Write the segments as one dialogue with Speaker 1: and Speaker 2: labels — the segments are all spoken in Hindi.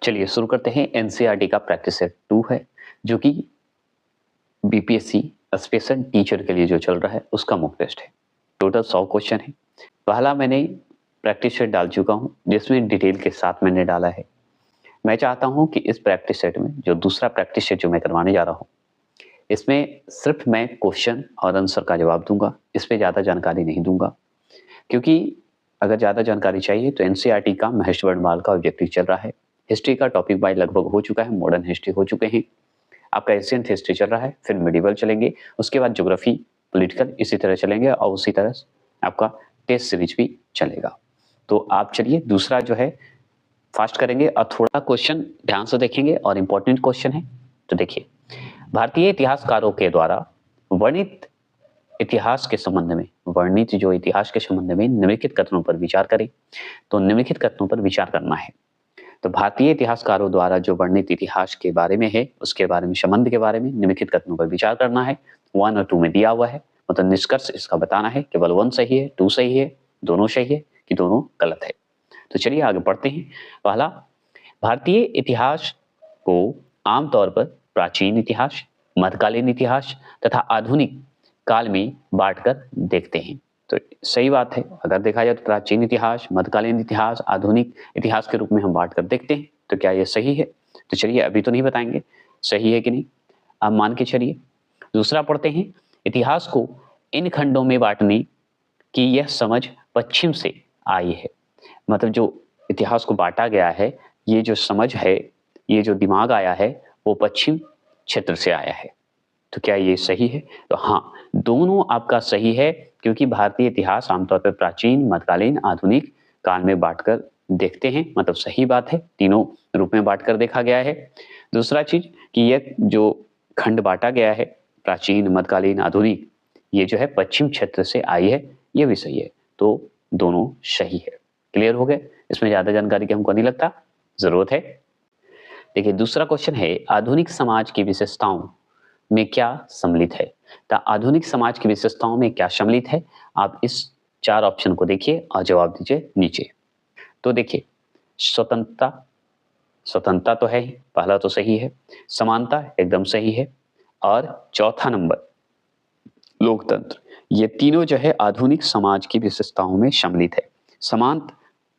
Speaker 1: चलिए शुरू करते हैं। एनसीईआरटी का प्रैक्टिस सेट 2 है, जो कि बीपीएससी स्पेशल टीचर के लिए जो चल रहा है उसका मॉक टेस्ट है। टोटल 100 क्वेश्चन है। पहला मैंने प्रैक्टिस सेट डाल चुका हूं, जिसमें डिटेल के साथ मैंने डाला है। मैं चाहता हूं कि इस प्रैक्टिस सेट में जो दूसरा प्रैक्टिस सेट जो मैं करवाने जा रहा हूं, इसमें सिर्फ मैं क्वेश्चन और आंसर का जवाब दूंगा। इस पे ज़्यादा जानकारी नहीं दूंगा, क्योंकि अगर ज़्यादा जानकारी चाहिए तो एनसीईआरटी का महेश वर्णमाल का ऑब्जेक्टिव चल रहा है। हिस्ट्री का टॉपिक वाइज लगभग हो चुका है, मॉडर्न हिस्ट्री हो चुके हैं, आपका एशियंट हिस्ट्री चल रहा है, फिर मिडिवल चलेंगे, उसके बाद ज्योग्राफी, पॉलिटिकल इसी तरह चलेंगे, और उसी तरह आपका टेस्ट सीरीज भी चलेगा। तो आप चलिए दूसरा जो है फास्ट करेंगे और थोड़ा क्वेश्चन ध्यान से देखेंगे और इम्पोर्टेंट क्वेश्चन है। तो देखिए, भारतीय इतिहासकारों के द्वारा वर्णित इतिहास के संबंध में, वर्णित जो इतिहास के संबंध में निम्नलिखित कथनों पर विचार करें। तो निम्नलिखित कथनों पर विचार करना है। तो भारतीय इतिहासकारों द्वारा जो वर्णित इतिहास के बारे में है, उसके बारे में, संबंध के बारे में निम्नलिखित कथनों पर विचार करना है। 1 और 2 में दिया हुआ है, मतलब निष्कर्ष इसका बताना है। केवल 1 सही है, 2 सही है, दोनों सही है कि दोनों गलत है। तो चलिए आगे बढ़ते हैं। पहला, भारतीय इतिहास को आमतौर पर प्राचीन इतिहास, मध्यकालीन इतिहास तथा आधुनिक काल में बांटकर देखते हैं। तो सही बात है। अगर देखा जाए तो प्राचीन इतिहास, मध्यकालीन इतिहास, आधुनिक इतिहास के रूप में हम बांट कर देखते हैं। तो क्या ये सही है? तो चलिए अभी तो नहीं बताएंगे सही है कि नहीं, आप मान के चलिए। दूसरा पढ़ते हैं, इतिहास को इन खंडों में बांटने की यह समझ पश्चिम से आई है। मतलब जो इतिहास को बांटा गया है, ये जो समझ है, ये जो दिमाग आया है, वो पश्चिम क्षेत्र से आया है। तो क्या ये सही है? तो हाँ, दोनों आपका सही है, क्योंकि भारतीय इतिहास आमतौर पर प्राचीन, मध्यकालीन, आधुनिक काल में बांटकर देखते हैं। मतलब सही बात है, तीनों रूप में बांटकर देखा गया है। दूसरा चीज कि यह जो खंड बांटा गया है, प्राचीन, मध्यकालीन, आधुनिक, ये जो है पश्चिम क्षेत्र से आई है, ये भी सही है। तो दोनों सही है। क्लियर हो गए? इसमें ज्यादा जानकारी की हमको नहीं लगता जरूरत है। देखिए दूसरा क्वेश्चन है, आधुनिक समाज की विशेषताओं में क्या सम्मिलित है? तो आधुनिक समाज की विशेषताओं में क्या सम्मिलित है? आप इस 4 ऑप्शन को देखिए और जवाब दीजिए नीचे। तो देखिए, स्वतंत्रता, स्वतंत्रता तो है ही, पहला तो सही है। समानता एकदम सही है। और चौथा नंबर लोकतंत्र, ये तीनों जो है आधुनिक समाज की विशेषताओं में सम्मिलित है।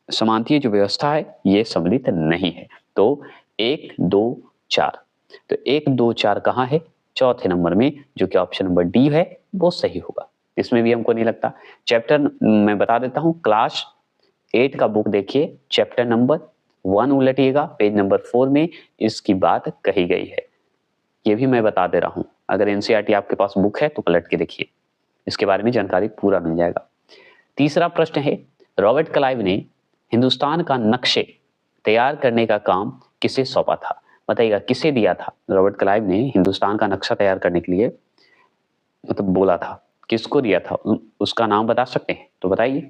Speaker 1: समानतीय जो व्यवस्था है ये सम्मिलित नहीं है। तो 1, 2, 4, तो 1, 2, 4 कहाँ है? चौथे नंबर में, जो कि ऑप्शन नंबर डी है, वो सही होगा। इसमें भी हमको नहीं लगता। चैप्टर मैं बता देता हूँ, क्लास 8 का बुक देखिए, चैप्टर नंबर 1 उलटिएगा, पेज नंबर 4 में इसकी बात कही गई है। ये भी मैं बता दे रहा हूँ, अगर एनसीईआरटी आपके पास बुक है तो पलट के देखिए, इसके बारे में जानकारी पूरा मिल जाएगा। तीसरा प्रश्न है, रॉबर्ट क्लाइव ने हिंदुस्तान का नक्शे तैयार करने का काम किसे सौंपा था? बताइएगा, किसे दिया था? रॉबर्ट क्लाइव ने हिंदुस्तान का नक्शा तैयार करने के लिए मतलब बोला था, किसको दिया था? उसका नाम बता सकते हैं तो बताइए।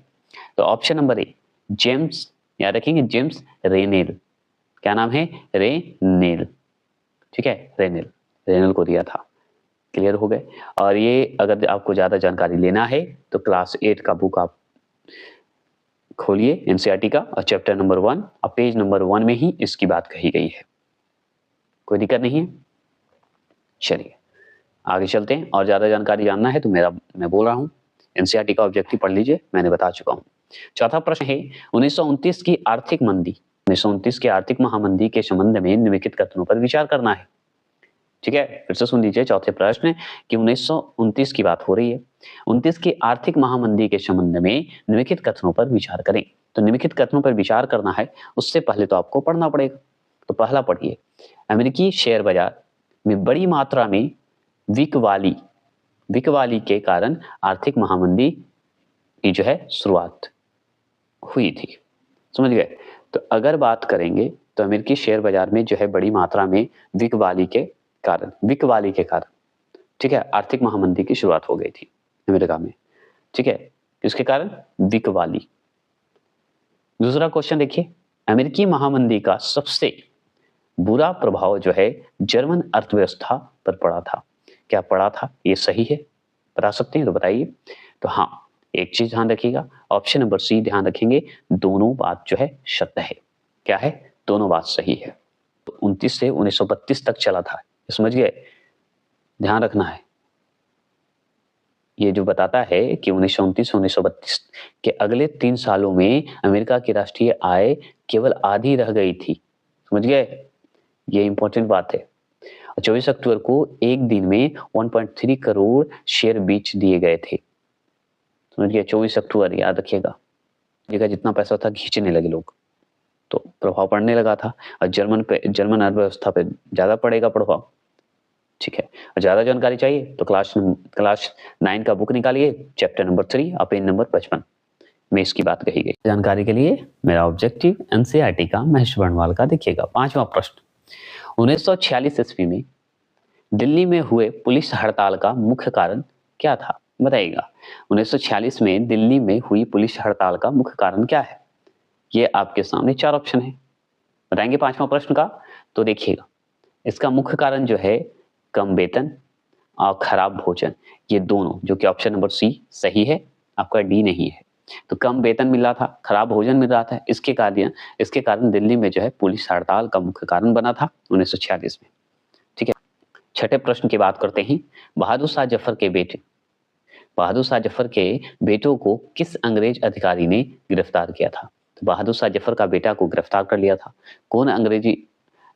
Speaker 1: तो ऑप्शन नंबर ए, जेम्स, याद रखेंगे जेम्स रेनेल। क्या नाम है? रेनेल। ठीक है, रेनेल, रेनेल को दिया था। क्लियर हो गए? और ये अगर आपको ज्यादा जानकारी लेना है तो क्लास 8 का बुक आप खोलिए एनसीईआरटी का, और चैप्टर नंबर 1 और पेज नंबर 1 में ही इसकी बात कही गई है। कोई दिक्कत नहीं है। चलिए आगे चलते हैं। और ज्यादा जानकारी जानना है तो मैं बोल रहा हूँ, एनसीईआरटी का ऑब्जेक्टिव पढ़ लीजिए, मैंने बता चुका हूँ। चौथा प्रश्न है, 1929 की आर्थिक मंदी, 1929 की आर्थिक महामंदी के संबंध में निम्नलिखित कथनों पर विचार करना है। ठीक है, फिर से सुन लीजिए चौथे प्रश्न कि 1929 की बात हो रही है, 29 की आर्थिक महामंदी के संबंध में निम्नलिखित कथनों पर विचार करें। तो निम्नलिखित कथनों पर विचार करना है, उससे पहले तो आपको पढ़ना पड़ेगा। तो पहला पढ़िए, अमेरिकी शेयर बाजार में बड़ी मात्रा में बिकवाली के कारण आर्थिक महामंदी की जो है शुरुआत हुई थी। समझ गए? तो अगर बात करेंगे तो अमेरिकी शेयर बाजार में जो है बड़ी मात्रा में बिकवाली के कारण, ठीक है, आर्थिक महामंदी की शुरुआत हो गई थी अमेरिका में। ठीक है, किसके कारण? बिकवाली। दूसरा क्वेश्चन देखिए, अमेरिकी महामंदी का सबसे बुरा प्रभाव जो है जर्मन अर्थव्यवस्था पर पड़ा था। क्या पड़ा था? ये सही है, बता सकते हैं तो बताइए। तो हाँ, एक चीज ध्यान रखिएगा, ऑप्शन नंबर सी ध्यान रखेंगे, दोनों बात जो है सत्य है। क्या है? दोनों बात सही है। 1929 से 1932 तक चला था, समझ गए, ध्यान रखना है। ये जो बताता है कि 1929 से 1932 के अगले 3 सालों में अमेरिका की राष्ट्रीय आय केवल आधी रह गई थी, समझ गए, ये इंपॉर्टेंट बात है। 24 अक्टूबर को एक दिन में 1.3 करोड़ शेयर बेच दिए गए थे, समझिए, 24 अक्टूबर याद रखिएगा। जगह जितना पैसा था खींचने लगे लोग, तो प्रभाव पड़ने लगा था। और जर्मन अर्थव्यवस्था पे ज्यादा पड़ेगा प्रभाव, ठीक है। और ज्यादा जानकारी चाहिए तो क्लास 9 का बुक निकालिए, चैप्टर नंबर 3 और पेज नंबर 55 में इसकी बात कही गई। जानकारी के लिए मेरा ऑब्जेक्टिव एनसीईआरटी का महेश बर्णवाल का देखिएगा। 5वां प्रश्न, 1946 ईस्वी में दिल्ली में हुए पुलिस हड़ताल का मुख्य कारण क्या था, बताइएगा। 1946 में दिल्ली में हुई पुलिस हड़ताल का मुख्य कारण क्या है? ये आपके सामने 4 ऑप्शन है, बताएंगे 5वां प्रश्न का। तो देखिएगा, इसका मुख्य कारण जो है कम वेतन और खराब भोजन, ये दोनों, जो कि ऑप्शन नंबर सी सही है, आपका डी नहीं है। तो कम वेतन मिल रहा था, खराब भोजन मिल रहा था, इसके कारण दिल्ली में जो है पुलिस हड़ताल का मुख्य कारण बना था 1946 में, ठीक है। छठे प्रश्न की बात करते हैं। बहादुर शाह जफर के बेटों को किस अंग्रेज अधिकारी ने गिरफ्तार किया था? तो बहादुर शाह जफर का बेटा को गिरफ्तार कर लिया था, कौन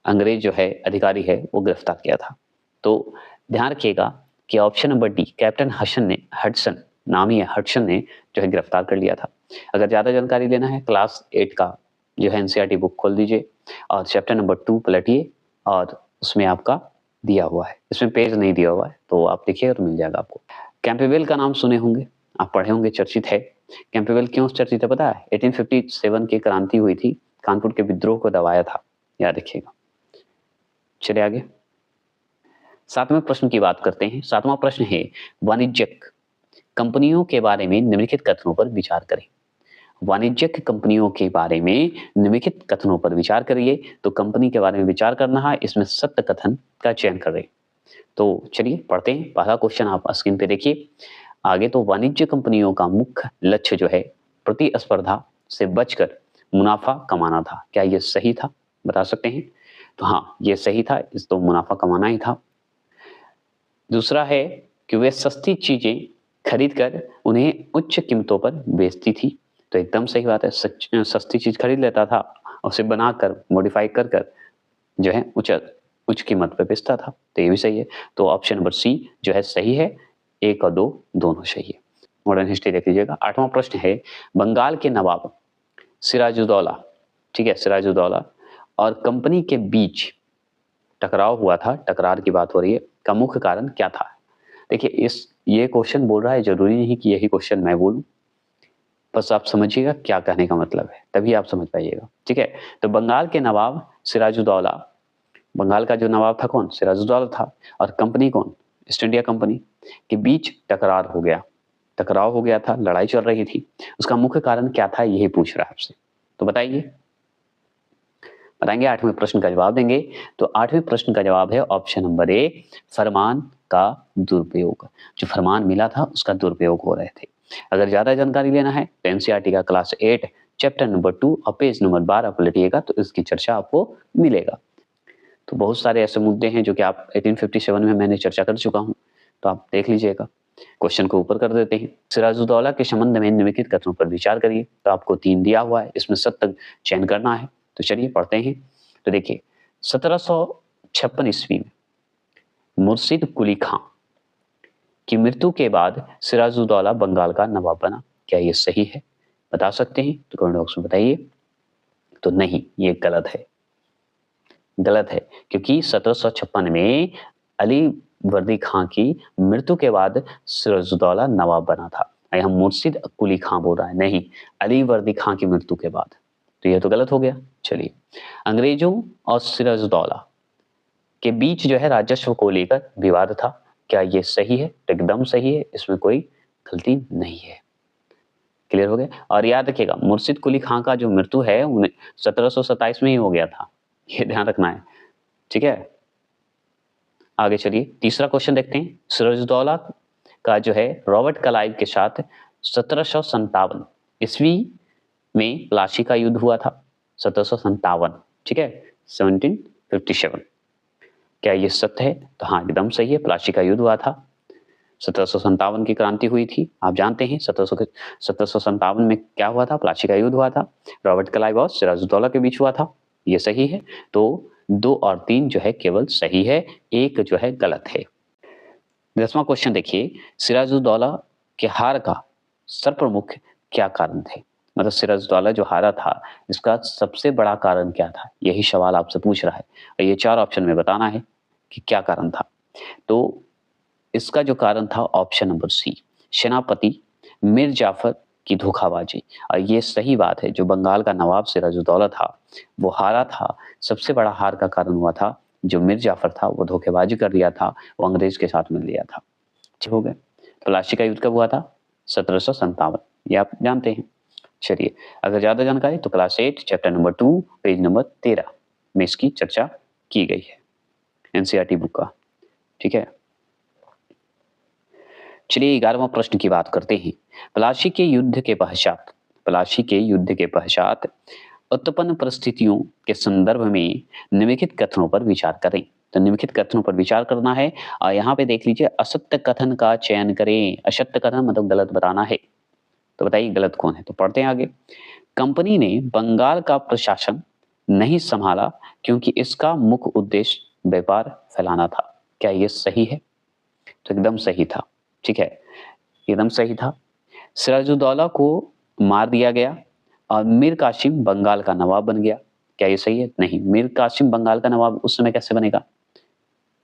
Speaker 1: अंग्रेज जो है अधिकारी है वो गिरफ्तार किया था? तो ध्यान रखिएगा कि option number D, captain Hudson ने जो है गिरफ्तार कर लिया था। अगर ज्यादा जानकारी लेना है क्लास 8 का जो है एनसीईआरटी बुक खोल दीजिए और चैप्टर नंबर 2 पलटिए और उसमें आपका दिया हुआ है, इसमें पेज नहीं दिया हुआ है तो आप देखिएगा तो मिल जाएगा आपको। कैंपबेल का नाम सुने होंगे, आप पढ़े होंगे, चर्चित है। कैंपबेल क्यों चर्चित है पता है? 1857 की क्रांति हुई थी, कानपुर के विद्रोह को दबाया था, याद रखिएगा। चलिए आगे 7वें प्रश्न की बात करते हैं। 7वां प्रश्न है, वाणिज्यिक कंपनियों के बारे में निम्नलिखित कथनों पर विचार करें। वाणिज्यिक कंपनियों के बारे में निम्नलिखित कथनों पर विचार करिए। तो कंपनी के बारे में विचार करना है, इसमें सत्य कथन का चयन करें। तो चलिए पढ़ते हैं। पहला क्वेश्चन आप स्क्रीन पे देखिए आगे। तो वाणिज्य कंपनियों का मुख्य लक्ष्य जो है प्रतिस्पर्धा से बचकर मुनाफा कमाना था, क्या ये सही था? बता सकते हैं। तो हाँ, ये सही था, इस तो मुनाफा कमाना ही था। दूसरा है कि वे सस्ती चीजें खरीदकर उन्हें उच्च कीमतों पर बेचती थी, तो एकदम सही बात है। सस्ती चीज खरीद लेता था और उसे बनाकर मॉडिफाई कर जो है उच्च कीमत पर बेचता था, तो ये भी सही है। तो ऑप्शन नंबर सी जो है सही है, 1 और 2 दोनों सही है। मॉडर्न हिस्ट्री देख लीजिएगा। 8वां प्रश्न है, बंगाल के नवाब सिराजुद्दौला, ठीक है, सिराजुद्दौला और कंपनी के बीच टकराव हुआ था, टकरार की बात हो रही है, का मुख्य कारण क्या था? देखिए ये क्वेश्चन बोल रहा है, जरूरी नहीं कि यही क्वेश्चन मैं बोलूं, बस आप समझिएगा क्या कहने का मतलब है, तभी आप समझ पाइएगा, ठीक है। तो बंगाल के नवाब सिराजुद्दौला, बंगाल का जो नवाब था कौन? सिराजुद्दौला था। और कंपनी कौन? ईस्ट इंडिया कंपनी के बीच टकराव हो गया था, लड़ाई चल रही थी, उसका मुख्य कारण क्या था, यही पूछ रहा है आपसे। तो बताइए, बताएंगे। 8वें प्रश्न का जवाब देंगे। तो 8वें प्रश्न का जवाब है ऑप्शन नंबर ए, फरमान का दुरुपयोग। जो फरमान मिला था उसका दुरुपयोग हो रहे थे। अगर ज्यादा जानकारी लेना है तो एनसीईआरटी का क्लास 8 चैप्टर नंबर 2 और पेज नंबर 12 पलटिएगा तो इसकी चर्चा आपको मिलेगा। तो बहुत सारे ऐसे मुद्दे हैं जो कि आप 1857 में मैंने चर्चा कर चुका हूं, तो आप देख लीजिएगा। क्वेश्चन को ऊपर कर देते हैं। सिराजुद्दौला के संबंध में निम्नलिखित कथनों पर विचार करिए। तो आपको 3 दिया हुआ है, इसमें सत्य चयन करना है। तो चलिए पढ़ते हैं। तो देखिए 1756 ईस्वी में मुर्शिद कुली खां की मृत्यु के बाद सिराजुद्दौला बंगाल का नवाब बना, क्या ये सही है? बता सकते हैं तो कमेंट बॉक्स में बताइए। तो नहीं, ये गलत है, गलत है, क्योंकि 1756 में अली वर्दी खां की मृत्यु के बाद सिराजुद्दौला नवाब बना था। यहाँ मुर्शिद कुली खां बोल रहा है, नहीं, अली वर्दी खां की मृत्यु के बाद, तो यह तो गलत हो गया। चलिए, अंग्रेजों और सिराजुद्दौला के बीच जो है राजस्व को लेकर विवाद था, क्या ये सही है? एकदम सही है, इसमें कोई गलती नहीं है। क्लियर हो गया। और याद रखिएगा, मुर्शिद कुली खां का जो मृत्यु है 1727 में ही हो गया था, ये ध्यान रखना है, ठीक है। आगे चलिए, तीसरा क्वेश्चन देखते हैं। सिराजुद्दौला का जो है रॉबर्ट क्लाइव के साथ 1757 ईस्वी में प्लासी का युद्ध हुआ था, 1757, ठीक है, 1757 57। क्या ये सत्य है? तो हाँ, एकदम सही है। प्लासी का युद्ध हुआ था, 1757 की क्रांति हुई थी। आप जानते हैं 1757 में क्या हुआ था? प्लासी का युद्ध हुआ था, रॉबर्ट क्लाइव और सिराजुद्दौला के बीच हुआ था। ये सही है। तो 2 और 3 जो है केवल सही है, 1 जो है गलत है। 10वां क्वेश्चन देखिए, सिराजुद्दौला के हार का सर्वप्रमुख क्या कारण थे? मतलब सिराजुद्दौला जो हारा था, इसका सबसे बड़ा कारण क्या था? यही सवाल आपसे पूछ रहा है और ये 4 ऑप्शन में बताना है कि क्या कारण था। तो इसका जो कारण था ऑप्शन नंबर सी, सेनापति मीर जाफर की धोखाबाजी। और ये सही बात है, जो बंगाल का नवाब सिराजुद्दौला था, वो हारा था। सबसे बड़ा हार का कारण हुआ था जो मीर जाफर था, वो धोखेबाजी कर दिया था, वो अंग्रेज के साथ मिल लिया था। ठीक हो गए। प्लासी का युद्ध कब हुआ था? 1757, ये आप जानते हैं। चलिए, अगर ज्यादा जानकारी तो class 8 chapter number 2 page number 13 में इसकी चर्चा की गई है, एनसीईआरटी बुक का। ठीक है, चलिए 11वां प्रश्न की बात करते हैं। प्लासी के युद्ध के पश्चात उत्पन्न परिस्थितियों के संदर्भ में निम्नलिखित कथनों पर विचार करें। तो निम्नलिखित कथनों पर विचार करना है और यहाँ पे देख लीजिए, असत्य कथन का चयन करें। असत्य कथन मतलब गलत बताना है। तो बताइए गलत कौन है? तो पढ़ते हैं आगे। कंपनी ने बंगाल का प्रशासन नहीं संभाला क्योंकि इसका मुख्य उद्देश्य व्यापार फैलाना था। क्या ये सही है? तो एकदम सही था। ठीक है, एकदम सही था। सिराजुद्दौला को मार दिया गया और मीर कासिम बंगाल का नवाब बन गया। क्या ये सही है? नहीं, मीर कासिम बंगाल का नवाब उस समय कैसे बनेगा,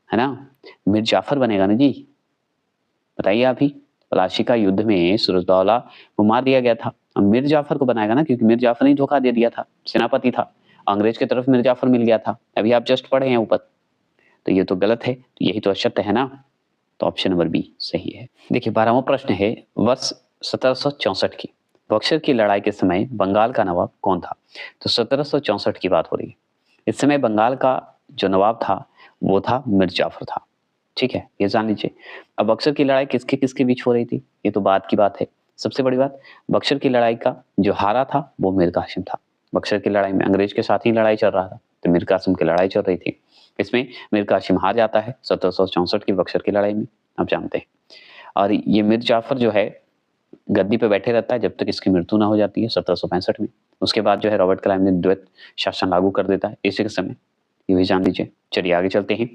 Speaker 1: है ना? मीर जाफर बनेगा ना जी। बताइए आप ही। प्लासी का युद्ध में सिराजुद्दौला को मार दिया गया था, अब मीर जाफर को बनाएगा ना, क्योंकि मीर जाफर ने धोखा दे दिया था, सेनापति था, अंग्रेज की तरफ मीर जाफर मिल गया था। अभी आप जस्ट पढ़े हैं ऊपर। तो ये तो गलत है, तो यही तो असत्य है ना। तो ऑप्शन नंबर बी सही है। देखिए 12वां प्रश्न है, वर्ष 1764 की बक्सर की लड़ाई के समय बंगाल का नवाब कौन था? तो 1764 की बात हो रही है। इस समय बंगाल का जो नवाब था वो था मीर जाफर था। ठीक है, ये जान लीजिए। अब बक्सर की लड़ाई किसके किसके बीच हो रही थी, ये तो बात की बात है। सबसे बड़ी बात, बक्सर की लड़ाई का जो हारा था वो मीर कासिम था। बक्सर की लड़ाई में अंग्रेज के साथ ही लड़ाई चल रहा था, तो मीर कासिम की लड़ाई चल रही थी। इसमें मीर कासिम हार जाता है 1764 की बक्सर की लड़ाई में, आप जानते हैं। और ये मीर जाफर जो है गद्दी पे बैठे रहता है जब तक इसकी मृत्यु ना हो जाती है 1765 में। उसके बाद जो है रॉबर्ट क्लाइव ने द्वैत शासन लागू कर देता है इसी के समय, ये भी जान लीजिए। चलिए आगे चलते हैं।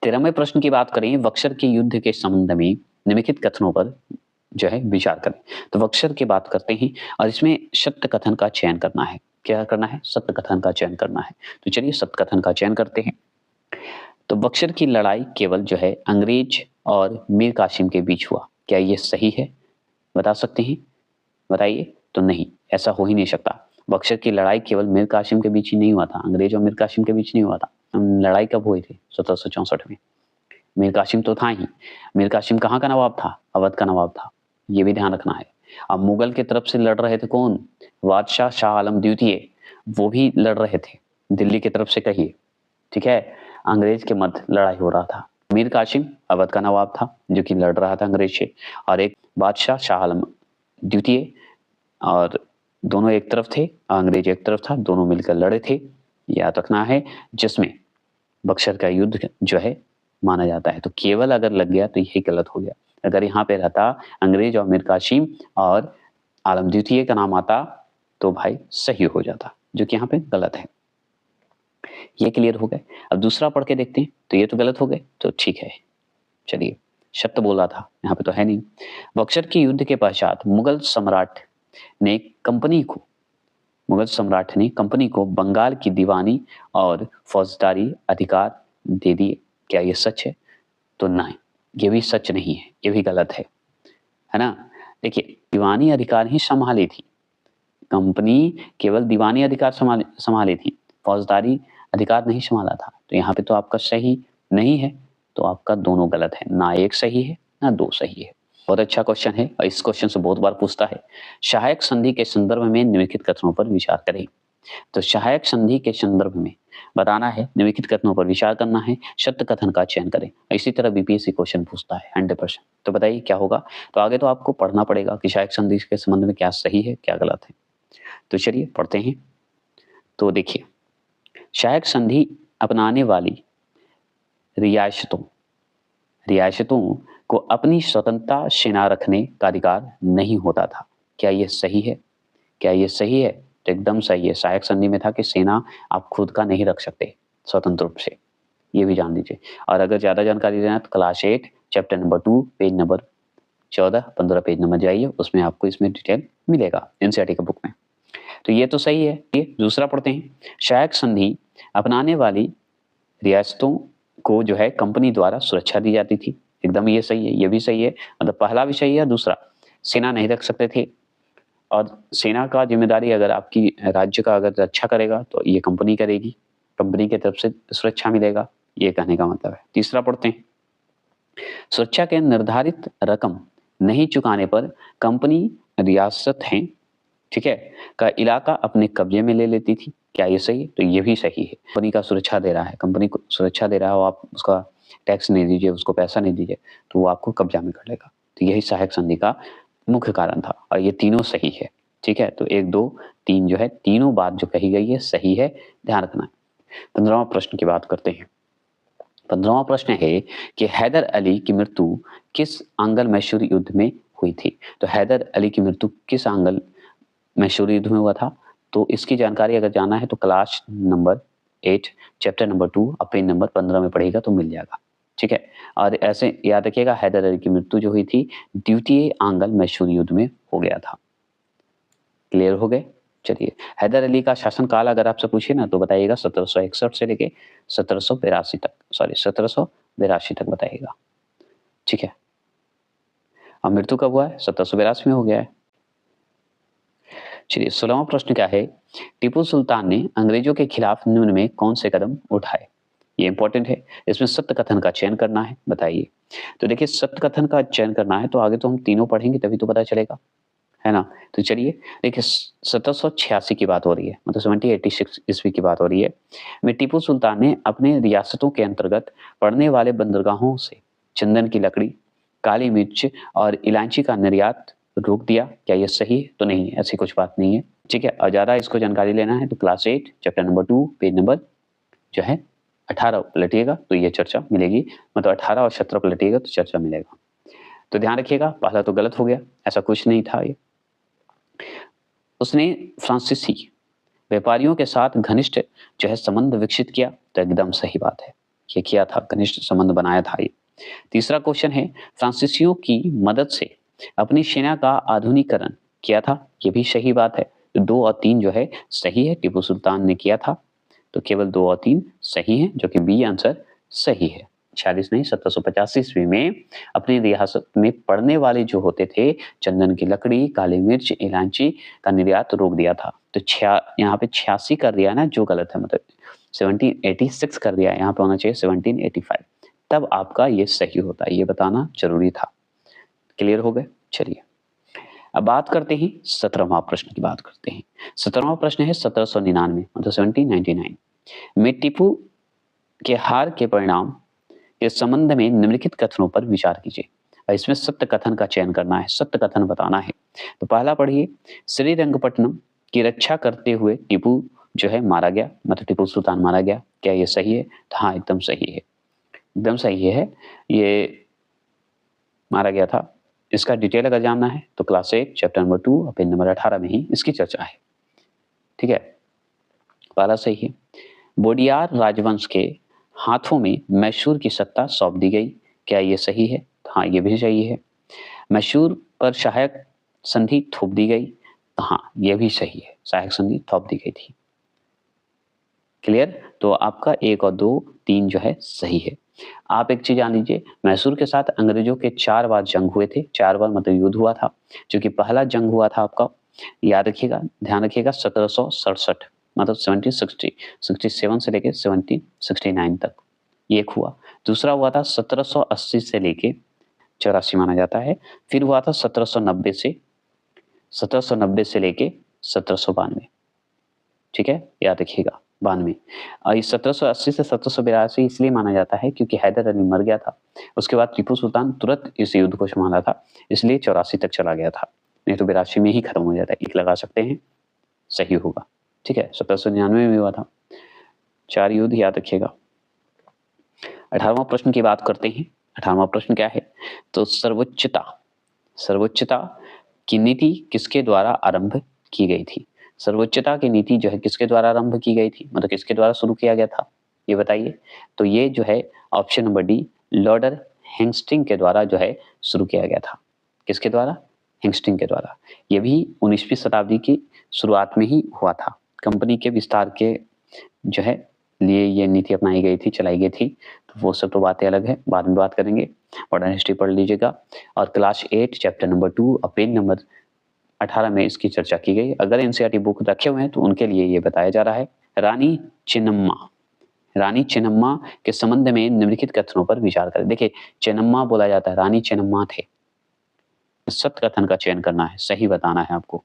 Speaker 1: 13वें प्रश्न की बात करें, बक्सर के युद्ध के संबंध में निम्नलिखित कथनों पर जो है विचार करें। तो बक्सर की बात करते हैं और इसमें सत्य कथन का चयन करना है। क्या करना है? सत्य कथन का चयन करना है। तो चलिए सत्य कथन का चयन करते हैं। तो बक्सर की लड़ाई केवल जो है अंग्रेज और मीर कासिम के बीच हुआ। क्या ये सही है? बता सकते हैं? बताइए। तो नहीं, ऐसा हो ही नहीं सकता। बक्सर की लड़ाई केवल मीर कासिम के बीच ही नहीं हुआ था, अंग्रेज और मीर कासिम के बीच नहीं हुआ था। लड़ाई कब हुई थी? 1764 में। मीर कासिम तो था ही। मीर कासिम कहाँ का नवाब था? अवध का नवाब था, ये भी ध्यान रखना है। अब मुगल की तरफ से लड़ रहे थे कौन? बादशाह शाह आलम द्वितीय, वो भी लड़ रहे थे दिल्ली की तरफ से, कहिए। ठीक है, अंग्रेज के मध्य लड़ाई हो रहा था। मीर कासिम अवध का नवाब था जो कि लड़ रहा था अंग्रेज से, और एक बादशाह शाह आलम द्वितीय, और दोनों एक तरफ थे, अंग्रेज एक तरफ था, दोनों मिलकर लड़े थे। याद रखना है, जिसमें बक्सर का युद्ध जो है माना जाता है। तो केवल अगर लग गया तो यही गलत हो गया। अगर यहाँ पे रहता अंग्रेज और मीर कासिम और आलम द्वितीय का नाम आता तो भाई सही हो जाता, जो कि यहाँ पे गलत है। ये क्लियर हो गए। अब दूसरा पढ़ के देखते हैं। तो ये तो गलत हो गए, तो ठीक है। चलिए, सत्य बोला था, यहाँ पे तो है नहीं। बक्सर के युद्ध के पश्चात ने कंपनी को बंगाल की दीवानी और फौजदारी अधिकार दे दिए। क्या ये सच है? तो नहीं, ये भी सच नहीं है, ये भी गलत है ना। देखिए, दीवानी अधिकार ही संभाली थी कंपनी, केवल दीवानी अधिकार संभाली थी, फौजदारी अधिकार नहीं संभाला था। तो यहाँ पे तो आपका सही नहीं है, तो आपका दोनों गलत है, ना एक सही है ना दो सही है। बहुत अच्छा क्वेश्चन है और इस क्वेश्चन से बहुत बार पूछता है। सहायक संधि के संदर्भ में निम्नलिखित कथनों पर विचार करें। तो सहायक संधि के संदर्भ में बताना है, निम्नलिखित कथनों पर विचार करना है, सत्य कथन का चयन करें। इसी तरह बीपीएससी क्वेश्चन पूछता है 100%। तो बताइए क्या होगा? तो आगे तो आपको पढ़ना पड़ेगा कि सहायक संधि के संबंध में क्या सही है क्या गलत है। तो चलिए पढ़ते हैं। तो देखिए, सहायक संधि अपनाने वाली रियासतों को अपनी स्वतंत्रता सेना रखने का अधिकार नहीं होता था। क्या ये सही है? क्या ये सही है? तो एकदम सही है। सहायक संधि में था कि सेना आप खुद का नहीं रख सकते स्वतंत्र रूप से, ये भी जान लीजिए। और अगर ज़्यादा जानकारी लेना है तो class 8 chapter number 2 page number 14-15 page number जाइए, उसमें आपको इसमें डिटेल मिलेगा एनसीईआरटी का बुक में। तो ये तो सही है। ये दूसरा पढ़ते हैं। सहायक संधि अपनाने वाली रियासतों को जो है कंपनी द्वारा सुरक्षा दी जाती थी। एकदम ये सही है, ये भी सही है। मतलब पहला भी सही है, दूसरा सेना नहीं रख सकते थे और सेना का जिम्मेदारी अगर आपकी राज्य का अगर रक्षा करेगा तो ये कंपनी करेगी, कंपनी की तरफ से सुरक्षा मिलेगा, ये कहने का मतलब है। तीसरा पढ़ते हैं। सुरक्षा के निर्धारित रकम नहीं चुकाने पर कंपनी रियासत है, ठीक है, का इलाका अपने कब्जे में ले लेती थी। क्या ये सही है? तो ये भी सही है। कंपनी का सुरक्षा दे रहा है, कंपनी को सुरक्षा दे रहा है और आप उसका टैक्स नहीं दीजिए, उसको पैसा नहीं दीजिए तो वो आपको कब्जा में कर लेगा। तो यही सहायक संधि का मुख्य कारण था और ये तीनों सही है, ठीक है। तो 1, 2, 3 जो है तीनों बात जो कही गई है सही है, ध्यान रखना है। 15वां प्रश्न की बात करते हैं। 15वां प्रश्न है कि हैदर अली की मृत्यु किस आंग्ल मैसूर युद्ध में हुई थी? तो हैदर अली की मृत्यु किस आंग्ल मैसूर युद्ध में हुआ था? तो इसकी जानकारी अगर जानना है तो क्लास नंबर 8 चैप्टर नंबर 2 और पेज नंबर 15 में पढ़ेगा तो मिल जाएगा, ठीक है। और ऐसे याद रखिएगा, हैदर अली की मृत्यु जो हुई थी द्वितीय आंग्ल मैसूर युद्ध में हो गया था। क्लियर हो गए? चलिए, हैदर अली का शासनकाल अगर आपसे पूछे ना तो बताइएगा 1761 से लेके 1782 तक, सॉरी 1782 तक बताइएगा, ठीक है। अब मृत्यु कब हुआ है? 1782 में हो गया है। चलिए, 16वां प्रश्न क्या है? टीपू सुल्तान ने अंग्रेजों के खिलाफ निम्न में कौन से कदम उठाए? ये इंपॉर्टेंट है, इसमें सत्य कथन का चयन करना है, बताइए। तो देखिए, सत्य कथन का चयन करना है तो आगे तो हम तीनों पढ़ेंगे तभी तो पता चलेगा, है ना। तो चलिए देखिए, 1786 की बात हो रही है, मतलब 1786 ईस्वी की बात हो रही है में टीपू सुल्तान ने अपने रियासतों के अंतर्गत पड़ने वाले बंदरगाहों से चंदन की लकड़ी, काली मिर्च और इलायची का निर्यात रोक दिया। क्या ये सही है? तो नहीं, ऐसी कुछ बात नहीं है, ठीक है। और ज़्यादा इसको जानकारी लेना है तो class 8 chapter number 2 page number जो है 18 पलटिएगा तो ये चर्चा मिलेगी, मतलब 18 और 17 पलटिएगा तो चर्चा मिलेगा। तो ध्यान रखिएगा, पहला तो गलत हो गया, ऐसा कुछ नहीं था ये। उसने फ्रांसीसी व्यापारियों के साथ घनिष्ठ जो है संबंध विकसित किया, तो एकदम सही बात है, ये किया था, घनिष्ठ संबंध बनाया था ये। तीसरा क्वेश्चन है, फ्रांसीसियों की मदद से अपनी सेना का आधुनिकीकरण किया था, ये भी सही बात है। तो 2 और 3 जो है सही है, टीपू सुल्तान ने किया था, तो केवल 2 और 3 सही है, जो कि बी आंसर सही है। 46 नहीं, 1785 ईस्वी में अपनी रियासत में पड़ने वाले जो होते थे चंदन की लकड़ी, काली मिर्च, इलायची का निर्यात रोक दिया था। तो यहाँ पे 86 कर दिया ना, जो गलत है, मतलब 1786 कर दिया, यहाँ पे होना चाहिए 1785, तब आपका ये सही होता है, ये बताना जरूरी था। क्लियर हो गए? चलिए, अब बात करते हैं 17वां प्रश्न की बात करते हैं। 17वां प्रश्न है 1799 मतलब 1799 में टीपू के हार के परिणाम के संबंध में निम्नलिखित कथनों पर विचार कीजिए और इसमें सत्य कथन का चयन करना है, सत्य कथन बताना है। तो पहला पढ़िए, श्रीरंगपट्टनम की रक्षा करते हुए टीपू जो है मारा गया, मतलब टीपू सुल्तान मारा गया। क्या ये सही है? तो हाँ, एकदम सही है, एकदम सही है, ये मारा गया था। इसका डिटेल अगर जानना है तो क्लास 8 चैप्टर नंबर 2 और पेज नंबर 18 में ही इसकी चर्चा है, ठीक है। पहला सही है। बोडियार राजवंश के हाथों में मैसूर की सत्ता सौंप दी गई। क्या ये सही है? हाँ, ये भी सही है। मैसूर पर सहायक संधि थोप दी गई। हाँ, ये भी सही है, सहायक संधि थोप दी गई थी। क्लियर? तो आपका 1 और 2, 3 जो है सही है। आप एक चीज जान लीजिए, मैसूर के साथ अंग्रेजों के 4 बार जंग हुए थे, 4 बार मतलब युद्ध हुआ था, जो कि पहला जंग हुआ था आपका, याद रखिएगा, ध्यान रखिएगा, 1767 मतलब 1767 से लेके 1769 तक ये एक हुआ। दूसरा हुआ था 1780 से लेके 84 माना जाता है। फिर हुआ था 1790 से लेके 1792, ठीक है, याद रखिएगा, 92। और इस 1780 से 1782 इसलिए माना जाता है क्योंकि हैदर अली मर गया था, उसके बाद टीपू सुल्तान तुरंत इस युद्ध को संभाला था, इसलिए 84 तक चला गया था, नहीं तो 82 में ही खत्म हो जाता है। एक लगा सकते हैं, सही होगा, ठीक है। 1799 में हुआ था। 4 युद्ध याद रखिएगा। 18वां प्रश्न की बात करते हैं। 18वां प्रश्न क्या है? तो सर्वोच्चता की नीति किसके द्वारा आरंभ की गई थी? सर्वोच्चता की नीति जो है किसके द्वारा आरंभ की गई थी, मतलब किसके द्वारा शुरू किया गया था, ये बताइए। तो ये जो है option number D, Lord Hasting के द्वारा जो है शुरू किया गया था। किसके द्वारा? हेस्टिंग के द्वारा। ये भी 19वीं शताब्दी की शुरुआत में ही हुआ था। कंपनी के विस्तार के जो है लिए ये नीति अपनाई गई थी, चलाई गई थी। तो वो सब तो बातें अलग है, बाद में बात करेंगे। मॉडर्न हिस्ट्री पढ़ लीजिएगा। और क्लास 8 चैप्टर नंबर 2 और पेज नंबर 18 में इसकी चर्चा की गई। अगर एनसीईआरटी बुक रखे हुए हैं तो उनके लिए ये बताया जा रहा है। रानी चेन्नम्मा के संबंध में निम्नलिखित कथनों पर विचार करें। देखिए, चेन्नम्मा बोला जाता है, रानी चेन्नम्मा थे। सत्य कथन का चयन करना है, सही बताना है आपको।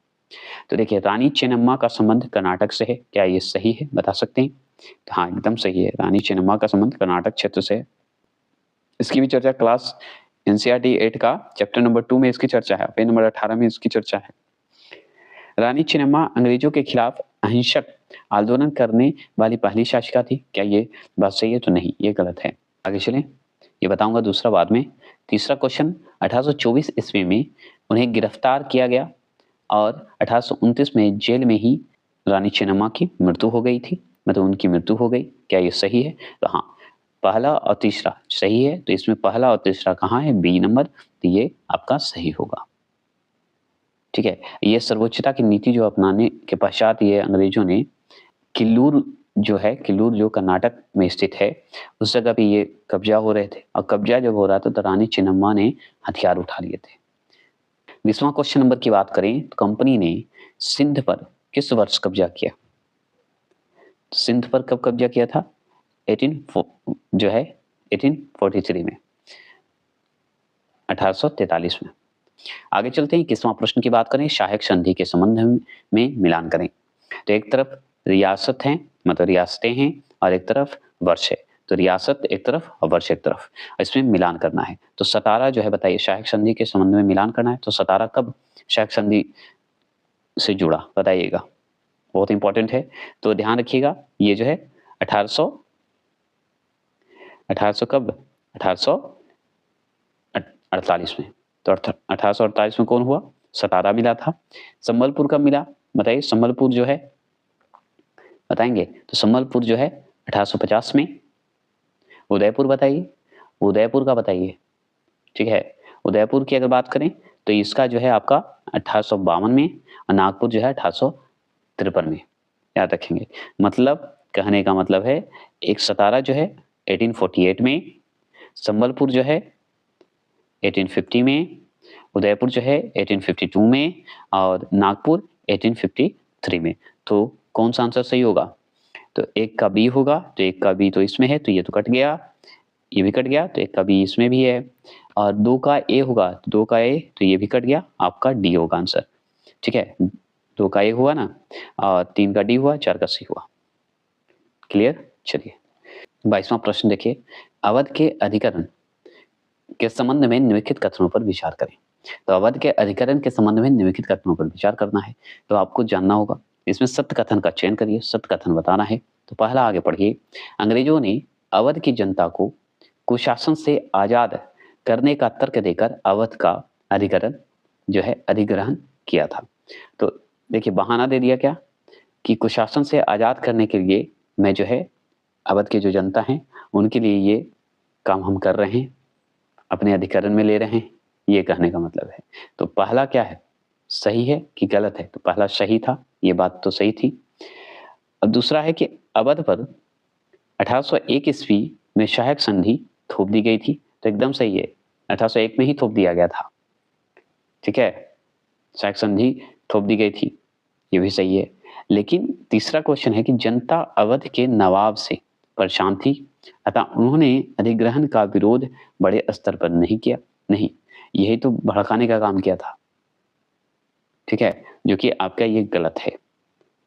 Speaker 1: तो देखिए, रानी चेन्नम्मा का संबंध कर्नाटक से है, क्या ये सही है, बता सकते हैं? तो हाँ, एकदम सही है, रानी चेन्नम्मा का संबंध कर्नाटक क्षेत्र से है। इसकी भी चर्चा क्लास एनसीईआरटी 8 का चैप्टर नंबर 2 में इसकी चर्चा है, पेज नंबर 18 में इसकी चर्चा है। रानी चेन्नम्मा अंग्रेजों के खिलाफ अहिंसक आंदोलन करने वाली पहली शासिका थी, क्या ये बात सही है? तो नहीं, ये गलत है। आगे चलें, ये बताऊंगा दूसरा बाद में। तीसरा क्वेश्चन, 1824 ईस्वी में उन्हें गिरफ्तार किया गया और 1829 में जेल में ही रानी चेन्नम्मा की मृत्यु हो गई थी, मतलब उनकी मृत्यु हो गई। क्या ये सही है? तो हाँ, पहला और तीसरा सही है। तो इसमें पहला और तीसरा कहाँ है? B number. तो ये आपका सही होगा। ठीक है, ये सर्वोच्चता की नीति जो अपनाने के पश्चात ये अंग्रेजों ने किल्लूर जो कर्नाटक में स्थित है, उस जगह पे ये कब्जा हो रहे थे। और कब्जा जब हो रहा था तो रानी चेन्नम्मा ने हथियार उठा लिए थे। 20वां क्वेश्चन नंबर की बात करें तो कंपनी ने सिंध पर किस वर्ष कब्जा किया? सिंध पर कब कब्जा किया था? 1843 में, 1843 में। आगे चलते हैं, 21वां प्रश्न की बात करें, सहायक संधि के संबंध में मिलान करें। तो एक तरफ रियासत है, मतलब रियासतें हैं, और एक तरफ वर्ष है। तो रियासत एक तरफ और वर्ष एक तरफ, इसमें मिलान करना है। तो सतारा जो है, बताइए, सहायक संधि के संबंध में मिलान करना है। तो सतारा कब सहायक संधि से जुड़ा, बताइएगा, बहुत इंपॉर्टेंट है। तो ध्यान रखिएगा, ये जो है 1800 कब? 1848 में। तो 1848 में कौन हुआ? सतारा मिला था। संबलपुर कब मिला, बताइए? संबलपुर जो है, बताएंगे? तो संबलपुर जो है 1850 में। उदयपुर बताइए, उदयपुर का बताइए। ठीक है, उदयपुर की अगर बात करें तो इसका जो है आपका 1852 में, और नागपुर जो है 1853 में। याद रखेंगे, मतलब कहने का मतलब है, एक सतारा जो है 1848 में, संबलपुर जो है 1850 में, उदयपुर जो है 1852 में, और नागपुर 1853 में। तो कौन सा आंसर सही होगा? तो एक का बी होगा। तो एक का बी तो इसमें है, तो ये तो कट गया, ये भी कट गया। तो एक का बी इसमें भी है, और 2 का ए होगा, तो 2 का ए, तो ये भी कट गया, आपका डी होगा आंसर। ठीक है, 2 का ए हुआ ना, और 3 का डी हुआ, 4 का सी हुआ। क्लियर? चलिए 22वां प्रश्न देखिए, अवध के अधिकरण के संबंध में निम्नलिखित कथनों पर विचार करें। तो अवध के अधिकरण के संबंध में निम्नलिखित कथनों पर विचार करना है, तो आपको जानना होगा। इसमें सत्य कथन का चयन करिए, सत्य कथन बताना है। तो पहला आगे पढ़िए, अंग्रेजों ने अवध की जनता को कुशासन से आजाद करने का तर्क देकर अवध का अधिकरण जो है अधिग्रहण किया था। तो देखिए, बहाना दे दिया क्या, कि कुशासन से आजाद करने के लिए मैं जो है अवध की जो जनता है उनके लिए ये काम हम कर रहे हैं, अपने अधिकरण में ले रहे हैं, ये कहने का मतलब है। तो पहला क्या है, सही है कि गलत है? तो पहला सही था, ये बात तो सही थी। अब दूसरा है कि अवध पर 1801 ईस्वी में सहायक संधि थोप दी गई थी। तो एकदम सही है, 1801 में ही थोप दिया गया था। ठीक है, सहायक संधि थोप दी गई थी, ये भी सही है। लेकिन तीसरा क्वेश्चन है कि जनता अवध के नवाब से परेशान थी, अतः उन्होंने अधिग्रहण का विरोध बड़े स्तर पर नहीं किया। नहीं, यही तो भड़काने का काम किया था। ठीक है, जो कि आपका ये गलत है।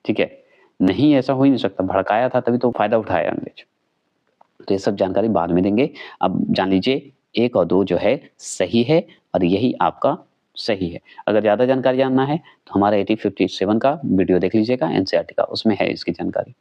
Speaker 1: ठीक है, नहीं, ऐसा हो ही नहीं सकता, भड़काया था तभी तो फायदा उठाया अंग्रेज। तो ये सब जानकारी बाद में देंगे। अब जान लीजिए 1 और 2 जो है सही है, और यही आपका सही है। अगर ज़्यादा जानकारी जानना है तो हमारा 8057 का वीडियो देख लीजिएगा एनसीईआरटी का, उसमें है इसकी जानकारी।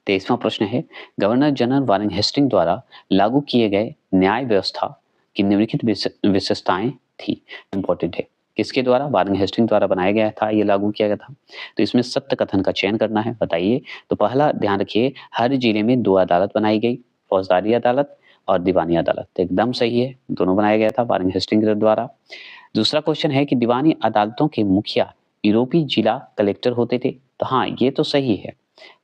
Speaker 1: 23वां प्रश्न है, गवर्नर जनरल वारेन हेस्टिंग द्वारा लागू किए गए न्याय व्यवस्था की निम्नलिखित विशेषताएं थी। इंपॉर्टेंट है, किसके द्वारा? वारेन हेस्टिंग द्वारा बनाया गया था, ये लागू किया गया था। तो इसमें सत्य कथन का चयन करना है, बताइए। तो पहला ध्यान रखिए, हर जिले में 2 अदालत बनाई गई, फौजदारी अदालत और दीवानी अदालत। तो एकदम सही है, दोनों बनाया गया था वारेन हेस्टिंग के द्वारा। दूसरा क्वेश्चन है कि दीवानी अदालतों के मुखिया यूरोपीय जिला कलेक्टर होते थे। तो हाँ, ये तो सही है,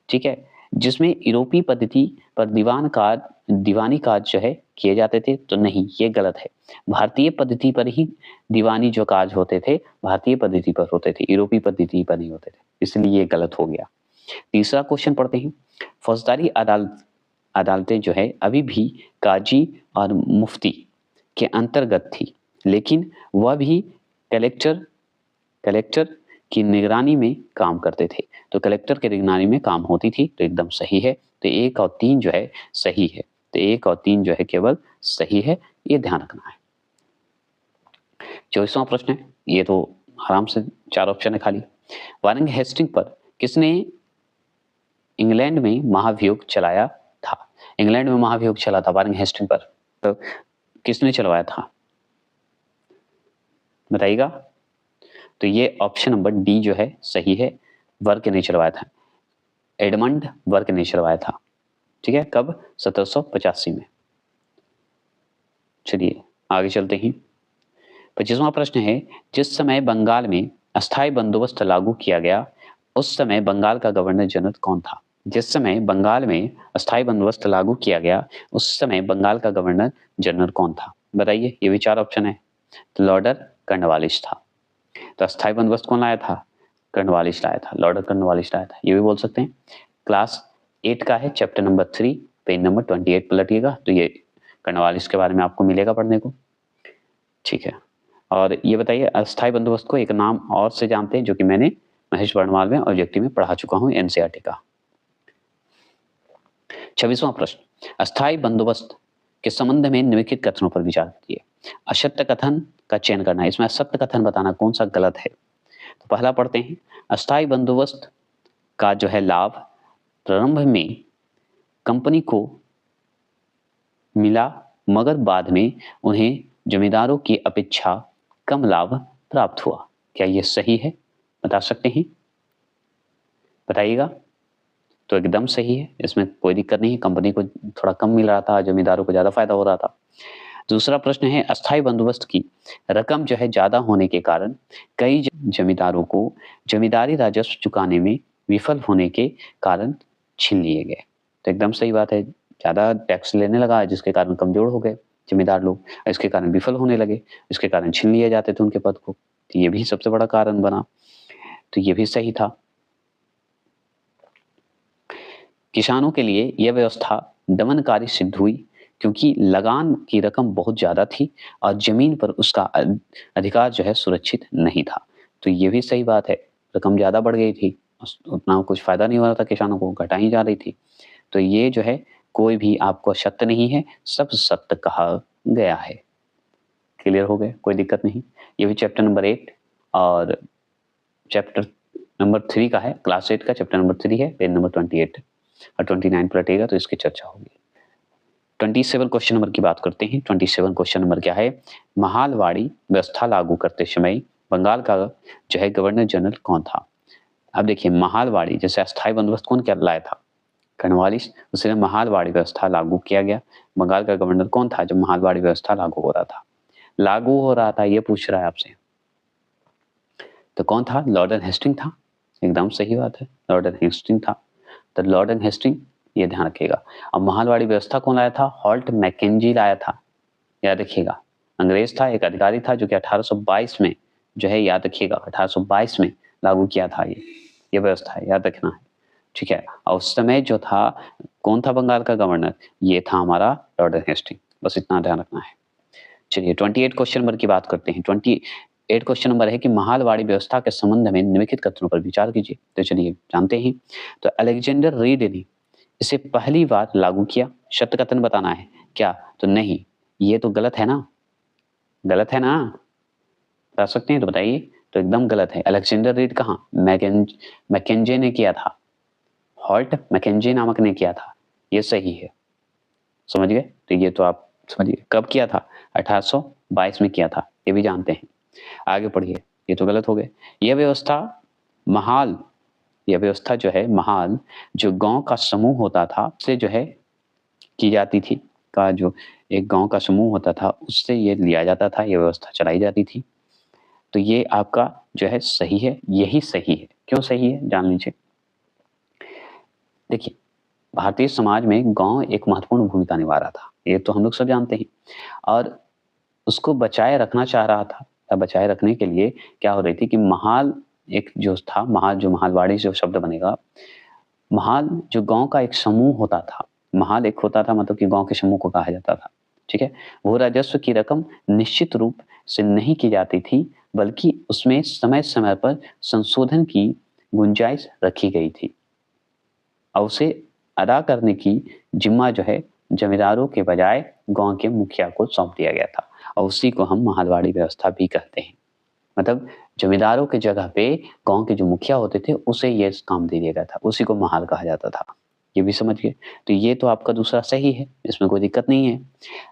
Speaker 1: ठीक है। जिसमें यूरोपीय पद्धति पर दीवानी कार्य जो है किए जाते थे, तो नहीं, ये गलत है। भारतीय पद्धति पर ही दीवानी जो कार्य होते थे, भारतीय पद्धति पर होते थे, यूरोपीय पद्धति पर नहीं होते थे, इसलिए ये गलत हो गया। तीसरा क्वेश्चन पढ़ते हैं, फौजदारी अदालतें जो है अभी भी काजी और मुफ्ती के अंतर्गत थी, लेकिन वह भी कलेक्टर की निगरानी में काम करते थे। तो कलेक्टर की निगरानी में काम होती थी, तो एकदम सही है। तो 1 और 3 जो है सही है, तो 1 और 3 जो है केवल सही है, ये ध्यान रखना है। 24वां प्रश्न है, ये तो आराम से 4 ऑप्शन है खाली। वारेन हेस्टिंग पर किसने इंग्लैंड में महाभियोग चलाया था? इंग्लैंड में महाभियोग चला था वारेन हेस्टिंग पर, तो किसने चलवाया था, बताइएगा। तो ये ऑप्शन नंबर डी जो है सही है, वर्क ने चलवाया था, एडमंड वर्क ने चलवाया था, ठीक है। कब? 1785 में। चलिए आगे चलते हैं। 25वां प्रश्न है, जिस समय बंगाल में अस्थायी बंदोबस्त लागू किया गया, उस समय बंगाल का गवर्नर जनरल कौन था? जिस समय बंगाल में अस्थायी बंदोबस्त लागू किया गया, उस समय बंगाल का गवर्नर जनरल कौन था, बताइए। ये भी 4 ऑप्शन है। तो लॉर्ड कॉर्नवालिस था। तो अस्थायी बंदोबस्त कौन लाया था? कॉर्नवालिस लाया था, लॉर्ड कॉर्नवालिस लाया था, ये भी बोल सकते हैं। क्लास 8 का है, चैप्टर नंबर 3, पेज नंबर 28 पलटिएगा, तो ये कॉर्नवालिस के बारे में आपको मिलेगा पढ़ने को, ठीक है। और ये बताइए, अस्थायी बंदोबस्त को एक नाम और से जानते हैं, जो कि मैंने महेश वर्णवाल में ऑब्जेक्टिव में पढ़ा चुका हूं, एनसीईआरटी का। 26वां प्रश्न, अस्थायी बंदोबस्त के संबंध में निम्नलिखित कथनों पर विचार कीजिए। असत्य कथन का चयन करना है, इसमें असत्य कथन बताना कौन सा गलत है। तो पहला पढ़ते हैं, अस्थायी बंदोबस्त का जो है लाभ प्रारंभ में कंपनी को मिला, मगर बाद में उन्हें जमींदारों की अपेक्षा कम लाभ प्राप्त हुआ। क्या यह सही है, बता सकते हैं, बताइएगा। तो एकदम सही है, इसमें कोई दिक्कत नहीं है, कंपनी को थोड़ा कम मिल रहा था, जमींदारों को ज्यादा फायदा हो रहा था। दूसरा प्रश्न है, अस्थायी बंदोबस्त की रकम जो है ज्यादा होने के कारण कई जमींदारों को जमींदारी राजस्व चुकाने में विफल होने के कारण छीन लिए गए। तो एकदम सही बात है, ज्यादा टैक्स लेने लगा, जिसके कारण कमजोर हो गए जमींदार लोग, इसके कारण विफल होने लगे, इसके कारण छीन लिए जाते थे उनके पद को, तो ये भी सबसे बड़ा कारण बना, तो ये भी सही था। किसानों के लिए यह व्यवस्था दमनकारी सिद्ध हुई, क्योंकि लगान की रकम बहुत ज्यादा थी और जमीन पर उसका अधिकार जो है सुरक्षित नहीं था। तो ये भी सही बात है, रकम ज्यादा बढ़ गई थी, उतना कुछ फायदा नहीं हो रहा था किसानों को, घटाई जा रही थी। तो ये जो है कोई भी आपको सत्य नहीं है, सब सत्य कहा गया है। क्लियर हो गए, कोई दिक्कत नहीं। ये भी चैप्टर नंबर 8 और चैप्टर नंबर 3 का है, क्लास 8 का चैप्टर नंबर 3 है, पेज नंबर 28 और 29 पलटेगा तो इसकी चर्चा होगी। 27 क्वेश्चन नंबर की बात करते हैं। 27 क्वेश्चन नंबर क्या है, महालवाड़ी व्यवस्था लागू करते समय बंगाल का जो है गवर्नर जनरल कौन था? अब देखिए, महालवाड़ी जैसे अस्थायी बंदोबस्त कौन क्या लाया था? कॉर्नवालिस, उसने महालवाड़ी व्यवस्था लागू किया गया। बंगाल का गवर्नर कौन था जब महालवाड़ी व्यवस्था लागू हो रहा था? लागू हो रहा था, ये पूछ रहा है आपसे, तो कौन था? लॉर्ड हेस्टिंग था, एकदम सही बात है, लॉर्ड हेस्टिंग था। तो लॉर्ड हेस्टिंग, ये ध्यान रखिएगा। अब महालवाड़ी व्यवस्था कौन लाया था? हॉल्ट मैकेंजी लाया था, याद रखिएगा। अंग्रेज था, एक अधिकारी था, जो कि 1822 में जो है, याद रखिएगा, 1822 में लागू किया था ये व्यवस्था है, याद रखना है, ठीक है। और उस समय जो था, कौन था बंगाल का गवर्नर? ये था हमारा लॉर्ड हेस्टिंग, बस इतना ध्यान रखना है। चलिए 28 क्वेश्चन नंबर की बात करते हैं। 28 क्वेश्चन नंबर है कि महालवाड़ी व्यवस्था के संबंध में निम्नलिखित कथनों पर विचार कीजिए। तो चलिए जानते हैं। तो अलेक्जेंडर रीड ने इसे पहली बार लागू किया, सत्य कथन बताना है क्या? तो नहीं, ये तो गलत है ना, गलत है ना, बता सकते हैं तो बताइए। तो एकदम गलत है। अलेक्जेंडर रीड कहाँ? मैकेंजे ने किया था, हॉल्ट मैकेंजी नामक ने किया था, ये सही है। समझ गए? तो ये तो आप समझिए कब किया था, 1822 में किया था, ये भी जानते हैं। आगे पढ़िए, ये तो गलत हो गए। यह व्यवस्था महाल, यह व्यवस्था जो है महाल जो गांव का समूह होता था उससे जो है की जाती थी, का जो एक गांव का समूह होता था उससे ये लिया जाता था, ये व्यवस्था चलाई जाती थी। तो ये आपका जो है सही है, यही सही है। क्यों सही है जान लीजिए। देखिए, भारतीय समाज में गांव एक महत्वपूर्ण भूमिका निभा रहा था, ये तो हम लोग सब जानते हैं, और उसको बचाए रखना चाह रहा था। बचाए रखने के लिए क्या हो रही थी कि महाल एक जो था, महाल जो महालवाड़ी जो शब्द बनेगा, महाल जो गांव का एक समूह होता था, महाल एक होता था मतलब कि गांव के समूह को कहा जाता था। ठीक है, वो राजस्व की रकम निश्चित रूप से नहीं की जाती थी, बल्कि उसमें समय समय पर संशोधन की गुंजाइश रखी गई थी और उसे अदा करने की जिम्मा जो है जमींदारों के बजाय गांव के मुखिया को सौंप दिया गया था, और उसी को हम महालवाड़ी व्यवस्था भी कहते हैं। मतलब जमींदारों के जगह पे गांव के जो मुखिया होते थे उसे ये काम दे दिया गया था, उसी को महाल कहा जाता था। ये भी समझ गए? तो ये तो आपका दूसरा सही है, इसमें कोई दिक्कत नहीं है।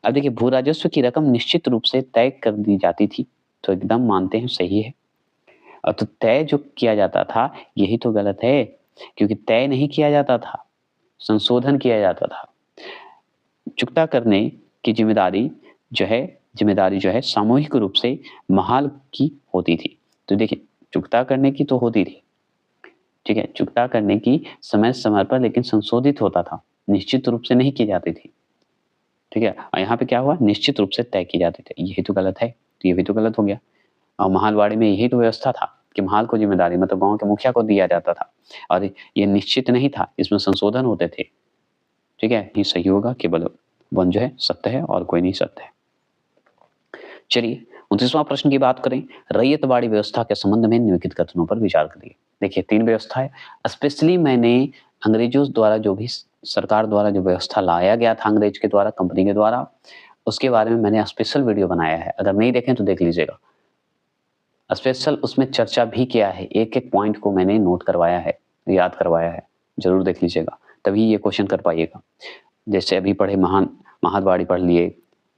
Speaker 1: अब देखिए, भू राजस्व की रकम निश्चित रूप से तय कर दी जाती थी, तो एकदम मानते हैं सही है। और तो तय जो किया जाता था यही तो गलत है, क्योंकि तय नहीं किया जाता था, संशोधन किया जाता था। चुकता करने की जिम्मेदारी जो है सामूहिक रूप से महाल की होती थी। तो देखिए, चुकता करने की तो होती थी, ठीक है, चुकता करने की समय समय पर, लेकिन संशोधित होता था, निश्चित रूप से नहीं की जाती थी। ठीक है, और यहाँ पे क्या हुआ, निश्चित रूप से तय की जाती थी, यही तो गलत है, तो ये भी तो गलत हो गया। और महालवाड़ी में यही तो व्यवस्था था कि महाल को जिम्मेदारी मतलब गांव के मुखिया को दिया जाता था, और ये निश्चित नहीं था, इसमें संशोधन होते थे। ठीक है, ये सही होगा, केवल वन जो है सत्य है और कोई नहीं सत्य है। चलिए 29वां प्रश्न की बात करें, रैयतवाड़ी व्यवस्था के संबंध में निम्नलिखित कथनों पर विचार करिए। देखिए, 3 व्यवस्था है, स्पेशली मैंने अंग्रेजों द्वारा जो भी सरकार द्वारा जो व्यवस्था लाया गया था, अंग्रेज के द्वारा, कंपनी के द्वारा, उसके बारे में मैंने स्पेशल वीडियो बनाया है, अगर नहीं देखें तो देख लीजिएगा। स्पेशल उसमें चर्चा भी किया है, एक एक पॉइंट को मैंने नोट करवाया है, याद करवाया है, जरूर देख लीजिएगा, तभी ये क्वेश्चन कर पाइएगा। जैसे अभी पढ़े महालवाड़ी पढ़ लिए,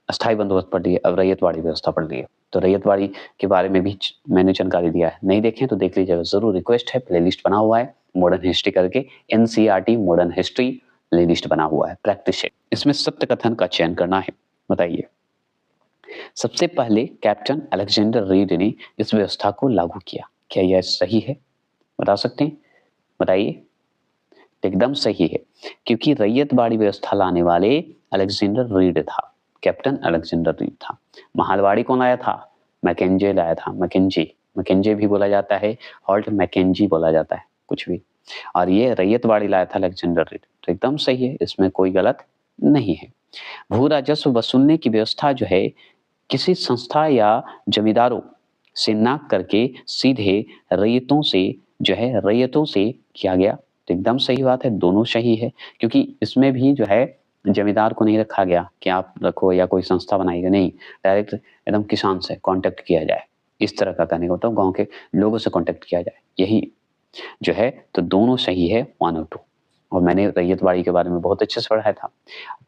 Speaker 1: अस्थाई बंदोबस्त पढ़ लिए, अब रैयतवाड़ी व्यवस्था पढ़ लिए, तो रैयतवाड़ी के बारे में भी मैंने जानकारी दिया है, नहीं देखें तो देख लीजिएगा जरूर, रिक्वेस्ट है, प्लेलिस्ट बना हुआ है मॉडर्न हिस्ट्री करके, एनसीईआरटी मॉडर्न हिस्ट्री प्लेलिस्ट बना हुआ है, प्रैक्टिस है। इसमें सत्य कथन का चयन करना है, बताइए। सबसे पहले कैप्टन अलेक्जेंडर रीड ने इस व्यवस्था को लागू किया, क्या यह सही है? बता सकते हैं? बताइए। एकदम सही है, क्योंकि रैयतवाड़ी व्यवस्था लाने वाले अलेक्जेंडर रीड था, कैप्टन अलेक्जेंडर रीड था। महालवाड़ी कौन लाया था? मैकेंजे लाया था, मैकेंजे भी बोला जाता है, हॉल्ट मैकेंजी बोला जाता है, कुछ भी। और ये रैयतवाड़ी लाया था अलेक्जेंडर रीड, तो एकदम सही है, इसमें कोई गलत नहीं है। भू राजस्व वसूलने की व्यवस्था जो है किसी संस्था या जमींदारों से ना करके सीधे रैयतों से किया गया, तो एकदम सही बात है, दोनों सही है, क्योंकि इसमें भी जो है जमींदार को नहीं रखा गया कि आप रखो या कोई संस्था बनाई गई, नहीं, डायरेक्ट एकदम किसान से कांटेक्ट किया जाए, इस तरह का करने को, तो गांव के लोगों से कांटेक्ट किया जाए, यही जो है, तो दोनों सही है, 1 और 2। और मैंने रैयतवाड़ी के बारे में बहुत अच्छे से पढ़ाया था।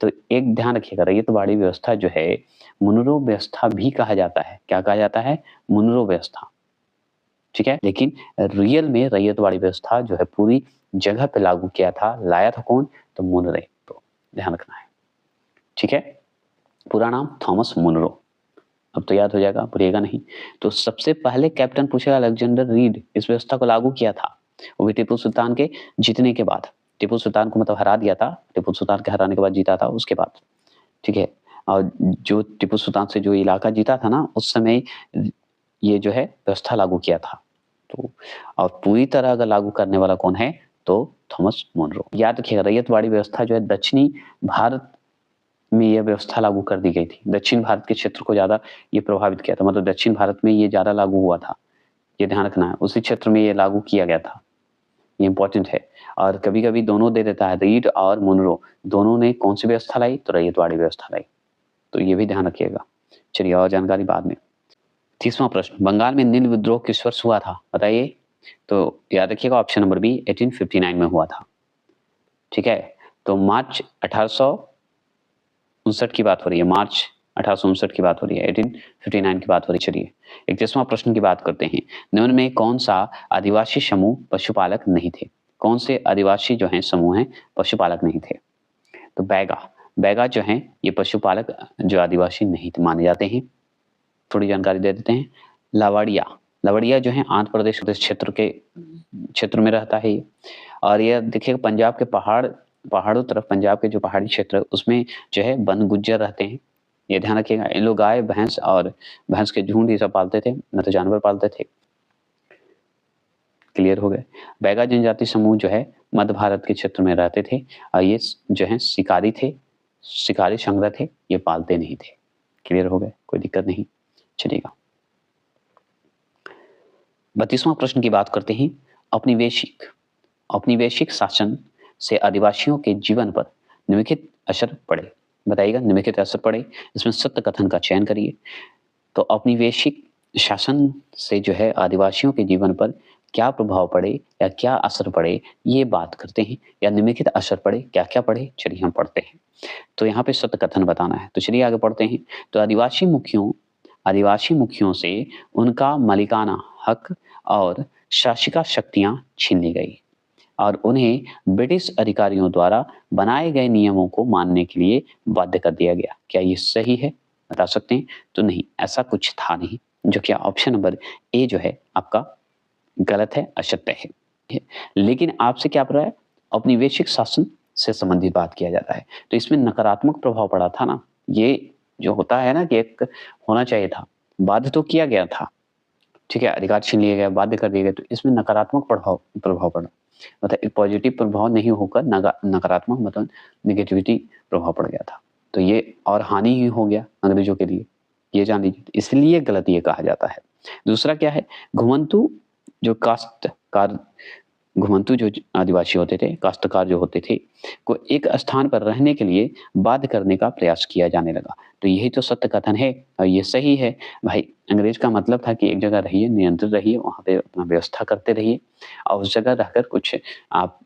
Speaker 1: तो एक ध्यान रखिएगा, रैयतवाड़ी व्यवस्था जो है मुनरो व्यवस्था भी कहा जाता है, क्या कहा जाता है? मुनरो व्यवस्था, ठीक है। लेकिन रियल में रैयतवाड़ी व्यवस्था जो है पूरी जगह पे लागू किया था, लाया था कौन? तो मुनरे, तो ध्यान रखना है, ठीक है। पूरा नाम थॉमस मुनरो, अब तो याद हो जाएगा, भूलिएगा नहीं। तो सबसे पहले कैप्टन पूछेगा अलेक्जेंडर रीड इस व्यवस्था को लागू किया था, वो भी टीपू सुल्तान के जीतने के बाद, टीपू सुल्तान को मतलब हरा दिया था, टीपू सुल्तान के हराने के बाद जीता था उसके बाद, ठीक है। और जो टीपू सुल्तान से जो इलाका जीता था ना, उस समय ये जो है व्यवस्था लागू किया था, तो और पूरी तरह अगर लागू करने वाला कौन है? तो थॉमस मुनरो। याद रखिएगा, रैयतवाड़ी व्यवस्था जो है दक्षिणी भारत में यह व्यवस्था लागू कर दी गई थी, दक्षिण भारत के क्षेत्र को ज्यादा ये प्रभावित किया था, मतलब दक्षिण भारत में ये ज्यादा लागू हुआ था, ये ध्यान रखना है, उसी क्षेत्र में ये लागू किया गया था, ये इंपॉर्टेंट है। और कभी कभी दोनों दे देता है, रीड और मुनरो दोनों ने कौन सी व्यवस्था लाई? तो रैयतवाड़ी व्यवस्था लाई, तो ये भी ध्यान रखिएगा। चलिए, और जानकारी बाद में। 30वां प्रश्न, बंगाल में नील विद्रोह किस वर्ष हुआ था? बताइए। तो याद रखिएगा, ऑप्शन नंबर बी 1859 में हुआ था, ठीक है। तो मार्च 1859 की बात हो रही है, मार्च 1859 की बात हो रही है, 1859 की बात हो रही है। चलिए 31वां प्रश्न की बात करते हैं। निम्न में कौन सा आदिवासी समूह पशुपालक नहीं थे? कौन से आदिवासी जो हैं समूह हैं पशुपालक नहीं थे? तो बैगा जो हैं ये पशुपालक जो आदिवासी नहीं माने जाते हैं। थोड़ी जानकारी दे देते हैं। लवड़िया जो है आंध्र प्रदेश क्षेत्र में रहता है ये। और ये देखिए पंजाब के पहाड़ों तरफ, पंजाब के जो पहाड़ी क्षेत्र है उसमें जो है वन गुज्जर रहते हैं। ये ध्यान रखिएगा। इन लोग गाय भैंस और भैंस के झुंड ये सब पालते थे, न तो जानवर पालते थे। क्लियर हो गए। बैगा जनजाति समूह जो है मध्य भारत के क्षेत्र में रहते थे और ये जो है शिकारी थे, शिकारी संग्रह थे, ये पालते नहीं थे। क्लियर हो गए, कोई दिक्कत नहीं। चलिएगा 32वां प्रश्न की बात करते हैं। औपनिवेशिक शासन से आदिवासियों के जीवन पर निम्नलिखित असर पड़े। बताइएगा निम्नलिखित असर पड़े, इसमें सत्य कथन का चयन करिए। तो औपनिवेशिक शासन से जो है आदिवासियों के जीवन पर क्या प्रभाव पड़े या क्या असर पड़े, ये बात करते हैं। या निम्नलिखित असर पड़े, क्या क्या पड़े, चलिए हम पढ़ते हैं। तो यहाँ पे सत्य कथन बताना है, तो चलिए आगे पढ़ते हैं। तो आदिवासी मुखियों से उनका मालिकाना हक और शासिका शक्तियां छीन ली गई और उन्हें ब्रिटिश अधिकारियों द्वारा बनाए गए नियमों को मानने के लिए बाध्य कर दिया गया। क्या ये सही है? बता सकते हैं? तो नहीं, ऐसा कुछ था नहीं, जो कि ऑप्शन नंबर ए जो है आपका गलत है, असत्य है। लेकिन आपसे क्या पढ़ रहा है? औपनिवेशिक शासन से संबंधित बात किया जाता है, तो इसमें नकारात्मक प्रभाव पड़ा था ना। ये जो होता है ना कि एक होना चाहिए था, बाध्य तो किया गया था, ठीक है, अधिकार छीन लिया गया, बाध्य कर दिया गया, तो इसमें नकारात्मक प्रभाव पड़ा। मतलब पॉजिटिव प्रभाव नहीं होकर नकारात्मक मतलब नेगेटिविटी प्रभाव पड़ गया था। तो ये और हानि ही हो गया अंग्रेजों के लिए, ये जान लीजिए, इसलिए गलत ये कहा जाता है। दूसरा क्या है? घुमंतु जो आदिवासी होते थे, काश्तकार जो होते थे, को एक स्थान पर रहने के लिए बाध्य करने का प्रयास किया जाने लगा। तो यही तो सत्य कथन है और ये सही है भाई। अंग्रेज का मतलब था कि एक जगह रहिए, नियंत्रित रहिए, वहाँ पे अपना व्यवस्था करते रहिए और उस जगह रहकर कुछ आप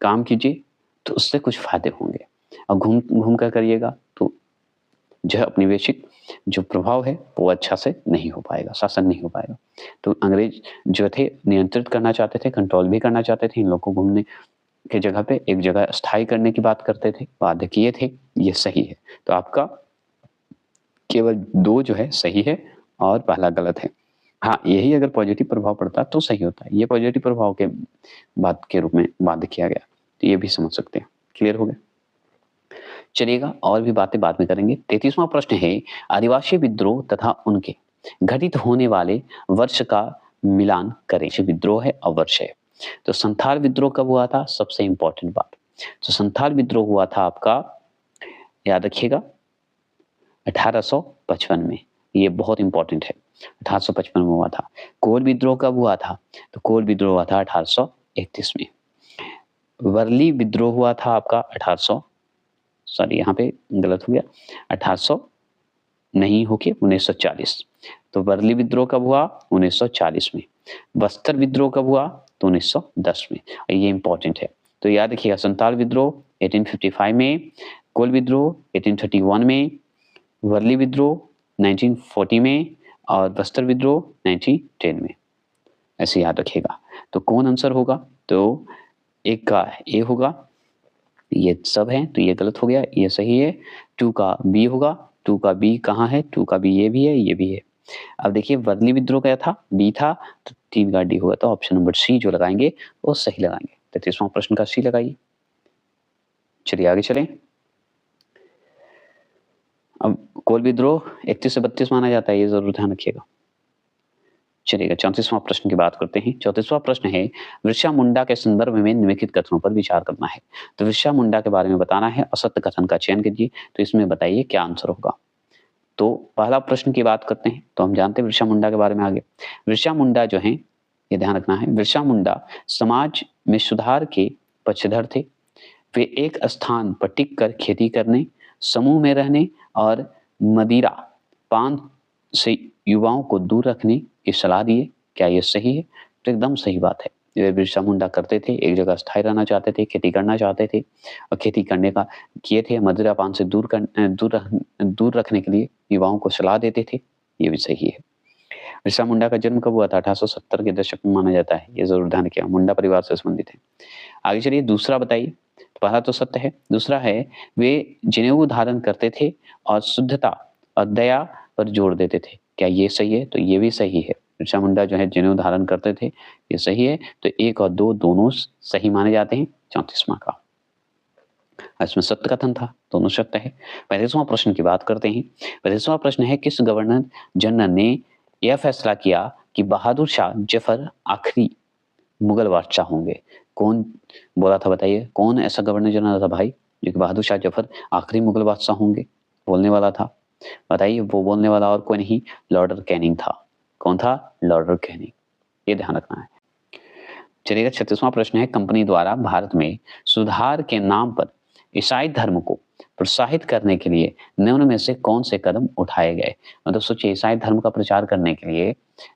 Speaker 1: काम कीजिए, तो उससे कुछ फायदे होंगे। और घूम कर करिएगा तो जो औपनिवेशिक जो प्रभाव है वो अच्छा से नहीं हो पाएगा, शासन नहीं हो पाएगा। तो अंग्रेज जो थे नियंत्रित करना चाहते थे, कंट्रोल भी करना चाहते थे, इन लोगों को घूमने की जगह पे एक जगह स्थायी करने की बात करते थे, बाध्य किए थे। ये सही है। तो आपका केवल 2 जो है सही है और पहला गलत है। हाँ, यही अगर पॉजिटिव प्रभाव पड़ता तो सही होता है। ये पॉजिटिव प्रभाव के बात के रूप में बाध्य किया गया, तो ये भी समझ सकते हैं। क्लियर हो गया? चलिएगा और भी बातें बाद में करेंगे। 33वां प्रश्न है, आदिवासी विद्रोह तथा उनके घटित होने वाले वर्ष का मिलान करें। विद्रोह है और वर्ष है। तो संथाल विद्रोह कब हुआ था? सबसे इंपॉर्टेंट बात। तो संथाल विद्रोह हुआ था आपका, याद रखिएगा, 1855 में। ये बहुत इंपॉर्टेंट है, 1855 में हुआ था। कोल विद्रोह कब हुआ था? तो कोल विद्रोह हुआ था 1831 में। वर्ली विद्रोह हुआ था आपका 1800, सॉरी यहाँ पे गलत हो गया, 1800 नहीं होके 1940। तो वर्ली विद्रोह कब हुआ? 1940 में। बस्तर विद्रोह कब हुआ? तो 1910 में। ये इंपॉर्टेंट है, तो याद रखिएगा। संताल विद्रोह 1855 में, कोल विद्रोह 1831 में, वर्ली विद्रोह 1940 में और बस्तर विद्रोह 1910 में। ऐसे याद रखिएगा। तो कौन आंसर होगा? तो एक का ए होगा, ये सब है तो ये गलत हो गया, ये सही है। 2 का बी होगा, 2 का बी कहाँ है? 2 का बी ये भी है, ये भी है। अब देखिए वर्ली विद्रोह क्या था? बी था, तो 3 का डी होगा। तो ऑप्शन नंबर सी जो लगाएंगे वो सही लगाएंगे। 33वां प्रश्न का सी लगाइए। चलिए आगे चलें। अब कोल विद्रोह 31 से 32 माना जाता है, ये जरूर ध्यान रखिएगा। चलिएगा 34वां प्रश्न की बात करते हैं। 34वां प्रश्न है, बिरसा मुंडा के संदर्भ में निम्नलिखित कथनों पर विचार करना है। तो बिरसा मुंडा के बारे में बताना है, असत्य कथन का चयन कीजिए। तो इसमें बताइए क्या आंसर होगा। तो पहला प्रश्न की बात करते हैं, तो हम जानते हैं बिरसा मुंडा के बारे में आगे। बिरसा मुंडा जो है, ये ध्यान रखना है, बिरसा मुंडा समाज में सुधार के पक्षधर थे। वे एक स्थान पर टिक कर खेती करने, समूह में रहने और मदिरा पान से युवाओं को दूर रखने की सलाह दिए। क्या ये सही है? तो एकदम सही बात है। वे बिरसा मुंडा करते थे, एक जगह स्थायी रहना चाहते थे, खेती करना चाहते थे और खेती करने का किए थे। मदिरापान से दूर रखने के लिए युवाओं को सलाह देते थे, ये भी सही है। बिरसा मुंडा का जन्म कब हुआ था? 1870 के दशक में माना जाता है, ये जरूर ध्यान किया। मुंडा परिवार से संबंधित है। आगे चलिए दूसरा बताइए। पहला तो सत्य है, दूसरा है वे जनेऊ धारण करते थे और शुद्धता और दया पर जोर देते थे। क्या ये सही है? तो ये भी सही है। बिरसा मुंडा जो है जनेऊ धारण करते थे, ये सही है। तो 1 और 2 दोनों सही माने जाते हैं। 34वां का इसमें सत्य कथन था, दोनों सत्य है। 35वां प्रश्न की बात करते हैं। 35वां प्रश्न है, किस गवर्नर जनरल ने यह फैसला किया कि बहादुर शाह जफर आखिरी मुगल बादशाह होंगे? कौन बोला था बताइए? कौन ऐसा गवर्नर जनरल था भाई जो कि बहादुर शाह जफर आखिरी मुगल बादशाह होंगे बोलने वाला था? बताइए। वो बोलने वाला और कोई नहीं, लॉर्ड कैनिंग था। कौन था? Lord Canning. ये ध्यान रखना है। चलिएगा 36वां प्रश्न है, कंपनी द्वारा भारत में सुधार के नाम पर ईसाई धर्म को प्रोत्साहित करने के लिए निम्न में से कौन से कदम उठाए गए? मतलब सोचिए, ईसाई धर्म का प्रचार करने के लिए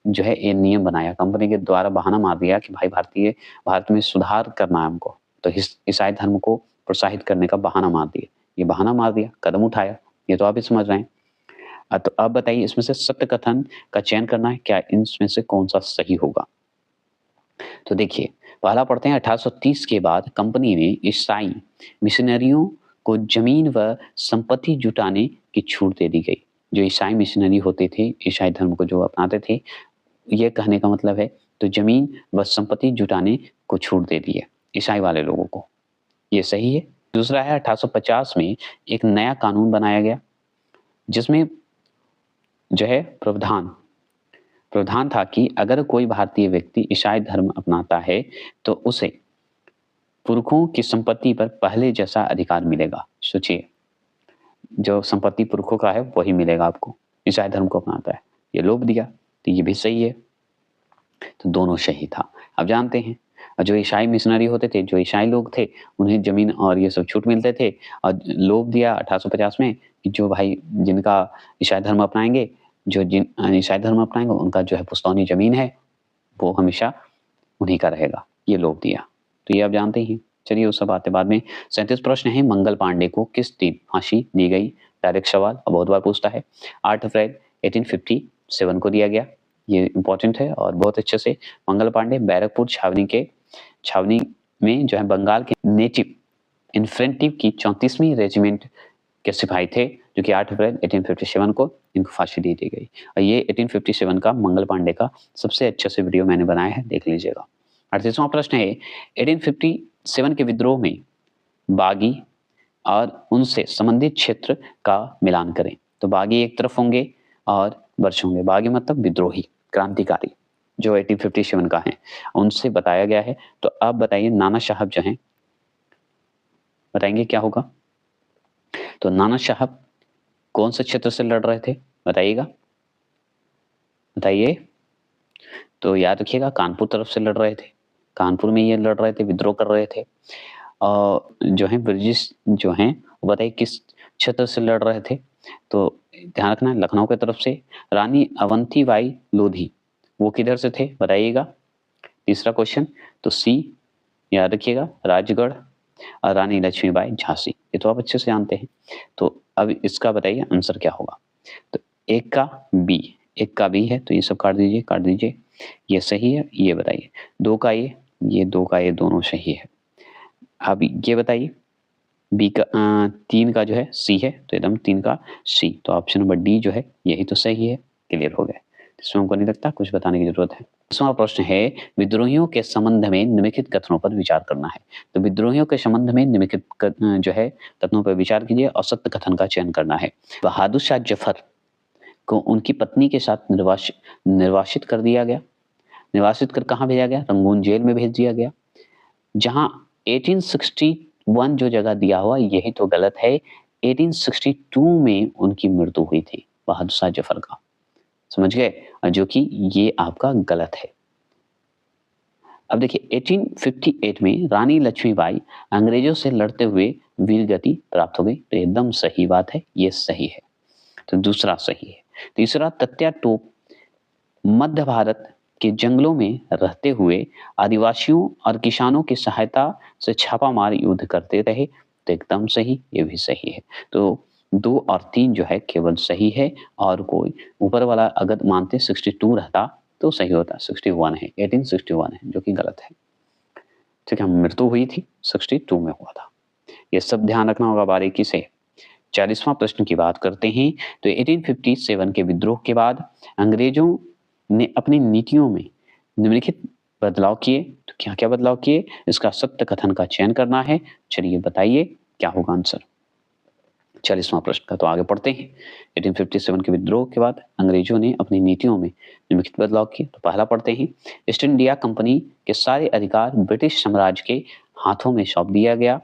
Speaker 1: जो है ये नियम बनाया, कंपनी के द्वारा बहाना मार दिया कि भाई भारत में सुधार करना है हमको, तो ईसाई धर्म को प्रोत्साहित करने का बहाना मार दिया। ये बहाना मार दिया, कदम उठाया, ये तो आप ही समझ रहे हैं। तो अब बताइए, इसमें से सत्य कथन का चयन करना है, क्या इनमें से कौन सा सही होगा? तो देखिए, पहला पढ़ते हैं। 1830 के बाद कंपनी ने ईसाई मिशनरियों को जमीन व संपत्ति जुटाने की छूट दे दी गई। जो ईसाई मिशनरी होते थे, ईसाई धर्म को जो अपनाते थे, ये कहने का मतलब है, तो जमीन व संपत्ति जुटाने को छूट दे दी है ईसाई वाले लोगों को, ये सही है। दूसरा है, 1850 में एक नया कानून बनाया गया जिसमें जो है प्रावधान था कि अगर कोई भारतीय व्यक्ति ईसाई धर्म अपनाता है तो उसे पुरखों की संपत्ति पर पहले जैसा अधिकार मिलेगा। सोचिए, जो संपत्ति पुरखों का है वही मिलेगा आपको, ईसाई धर्म को अपनाता है। ये लोभ दिया, तो ये भी सही है। तो दोनों सही था। अब जानते हैं, जो ईसाई मिशनरी होते थे, जो ईसाई लोग थे, उन्हें जमीन और ये सब छूट मिलते थे, और लोभ दिया 1850 में कि जो भाई जिनका ईसाई धर्म अपनाएंगे, जिन ईसाई धर्म अपनाएंगे उनका जो है पुश्तौनी जमीन है वो हमेशा उन्हीं का रहेगा। ये लोभ दिया, तो ये आप जानते हैं। चलिए उस सब बातें बाद में। 37 प्रश्न है, मंगल पांडे को किस दिन फांसी दी गई? डायरेक्ट सवाल, बहुत बार पूछता है। 8 अप्रैल 1857 को दिया गया, ये इंपॉर्टेंट है। और बहुत अच्छे से मंगल पांडे बैरकपुर छावनी में जो है बंगाल के नेटिव इन्फेंट्री की 34वीं रेजिमेंट के सिपाही थे, जो कि 8 अप्रैल 1857 को इनको फांसी दी गई। और ये 1857 का मंगल पांडे का सबसे अच्छे से वीडियो मैंने बनाया है, देख लीजिएगा। 38वां प्रश्न है, 1857 के विद्रोह में बागी और उनसे संबंधित क्षेत्र का मिलान करें। तो बागी एक तरफ होंगे और वर्ष होंगे। बागी मतलब विद्रोही, क्रांतिकारी, जो 1857 का है, उनसे बताया गया है। तो अब बताइए, नाना साहब जो हैं, बताएंगे क्या होगा? तो नाना साहब कौन से क्षेत्र से लड़ रहे थे बताइएगा, बताइए। तो याद रखिएगा, कानपुर तरफ से लड़ रहे थे। कानपुर में ये लड़ रहे थे, विद्रोह कर रहे थे। और जो है ब्रिटिश जो हैं, बताइए किस क्षेत्र से लड़ रहे थे? तो ध्यान रखना, लखनऊ की तरफ से। रानी अवंतीबाई लोधी वो किधर से थे बताइएगा? तीसरा क्वेश्चन, तो सी याद रखिएगा, राजगढ़। और रानी लक्ष्मीबाई झांसी, ये तो आप अच्छे से जानते हैं। तो अब इसका बताइए आंसर क्या होगा? तो एक का बी है, तो ये सब काट दीजिए। ये सही है, ये बताइए। 2 का ये दोनों सही है। अब ये बताइए, बी का 3 का जो है सी है, तो एकदम 3 का सी, तो ऑप्शन नंबर डी जो है यही तो सही है। क्लियर हो गया, इसमें हमको नहीं लगता कुछ बताने की जरूरत है। 10वां प्रश्न है, विद्रोहियों के संबंध में निम्नलिखित कथनों पर विचार करना है। तो विद्रोहियों के संबंध में निम्नलिखित जो है कथनों पर विचार कीजिए और सत्य कथन का चयन करना है। बहादुर शाह जफर को उनकी पत्नी के साथ निर्वासित कर दिया गया। निर्वासित कर कहाँ भेजा गया? रंगून जेल में भेज दिया गया, जहां 1861 जो जगह दिया हुआ यही तो गलत है। 1862 में उनकी मृत्यु हुई थी बहादुर शाह जफर का, समझ गए? जो कि ये आपका गलत है। अब देखिए, 1858 में रानी लक्ष्मीबाई अंग्रेजों से लड़ते हुए वीर गति प्राप्त हो गई, तो एकदम सही बात है, ये सही है। तो दूसरा सही है। तीसरा, तत्या टोप मध्य भारत कि जंगलों में रहते हुए आदिवासियों और किसानों की सहायता से छापामार युद्ध करते रहे, तो एकदम सही, ये भी सही है। तो 2 और 3 जो है केवल सही है, और कोई ऊपर वाला अगर मानते 62 रहता तो सही होता। 61 है, 1861 है, जो कि गलत है। ठीक है, मृत्यु हुई थी 62 में हुआ था। ये सब ध्यान रखना होगा बारीकी से। 40वां प्रश्न की बात करते हैं तो 1857 के विद्रोह के बाद अंग्रेजों ने अपनी नीतियों में निम्नलिखित बदलाव किए। तो क्या क्या बदलाव किए, इसका सत्य कथन का चयन करना है। चलिए बताइए क्या होगा आंसर 40वां प्रश्न का। तो आगे पढ़ते हैं। 1857 के विद्रोह के बाद अंग्रेजों ने अपनी नीतियों में निम्नलिखित बदलाव किए। तो पहला पढ़ते हैं, ईस्ट इंडिया कंपनी के सारे अधिकार ब्रिटिश साम्राज्य के हाथों में सौंप दिया गया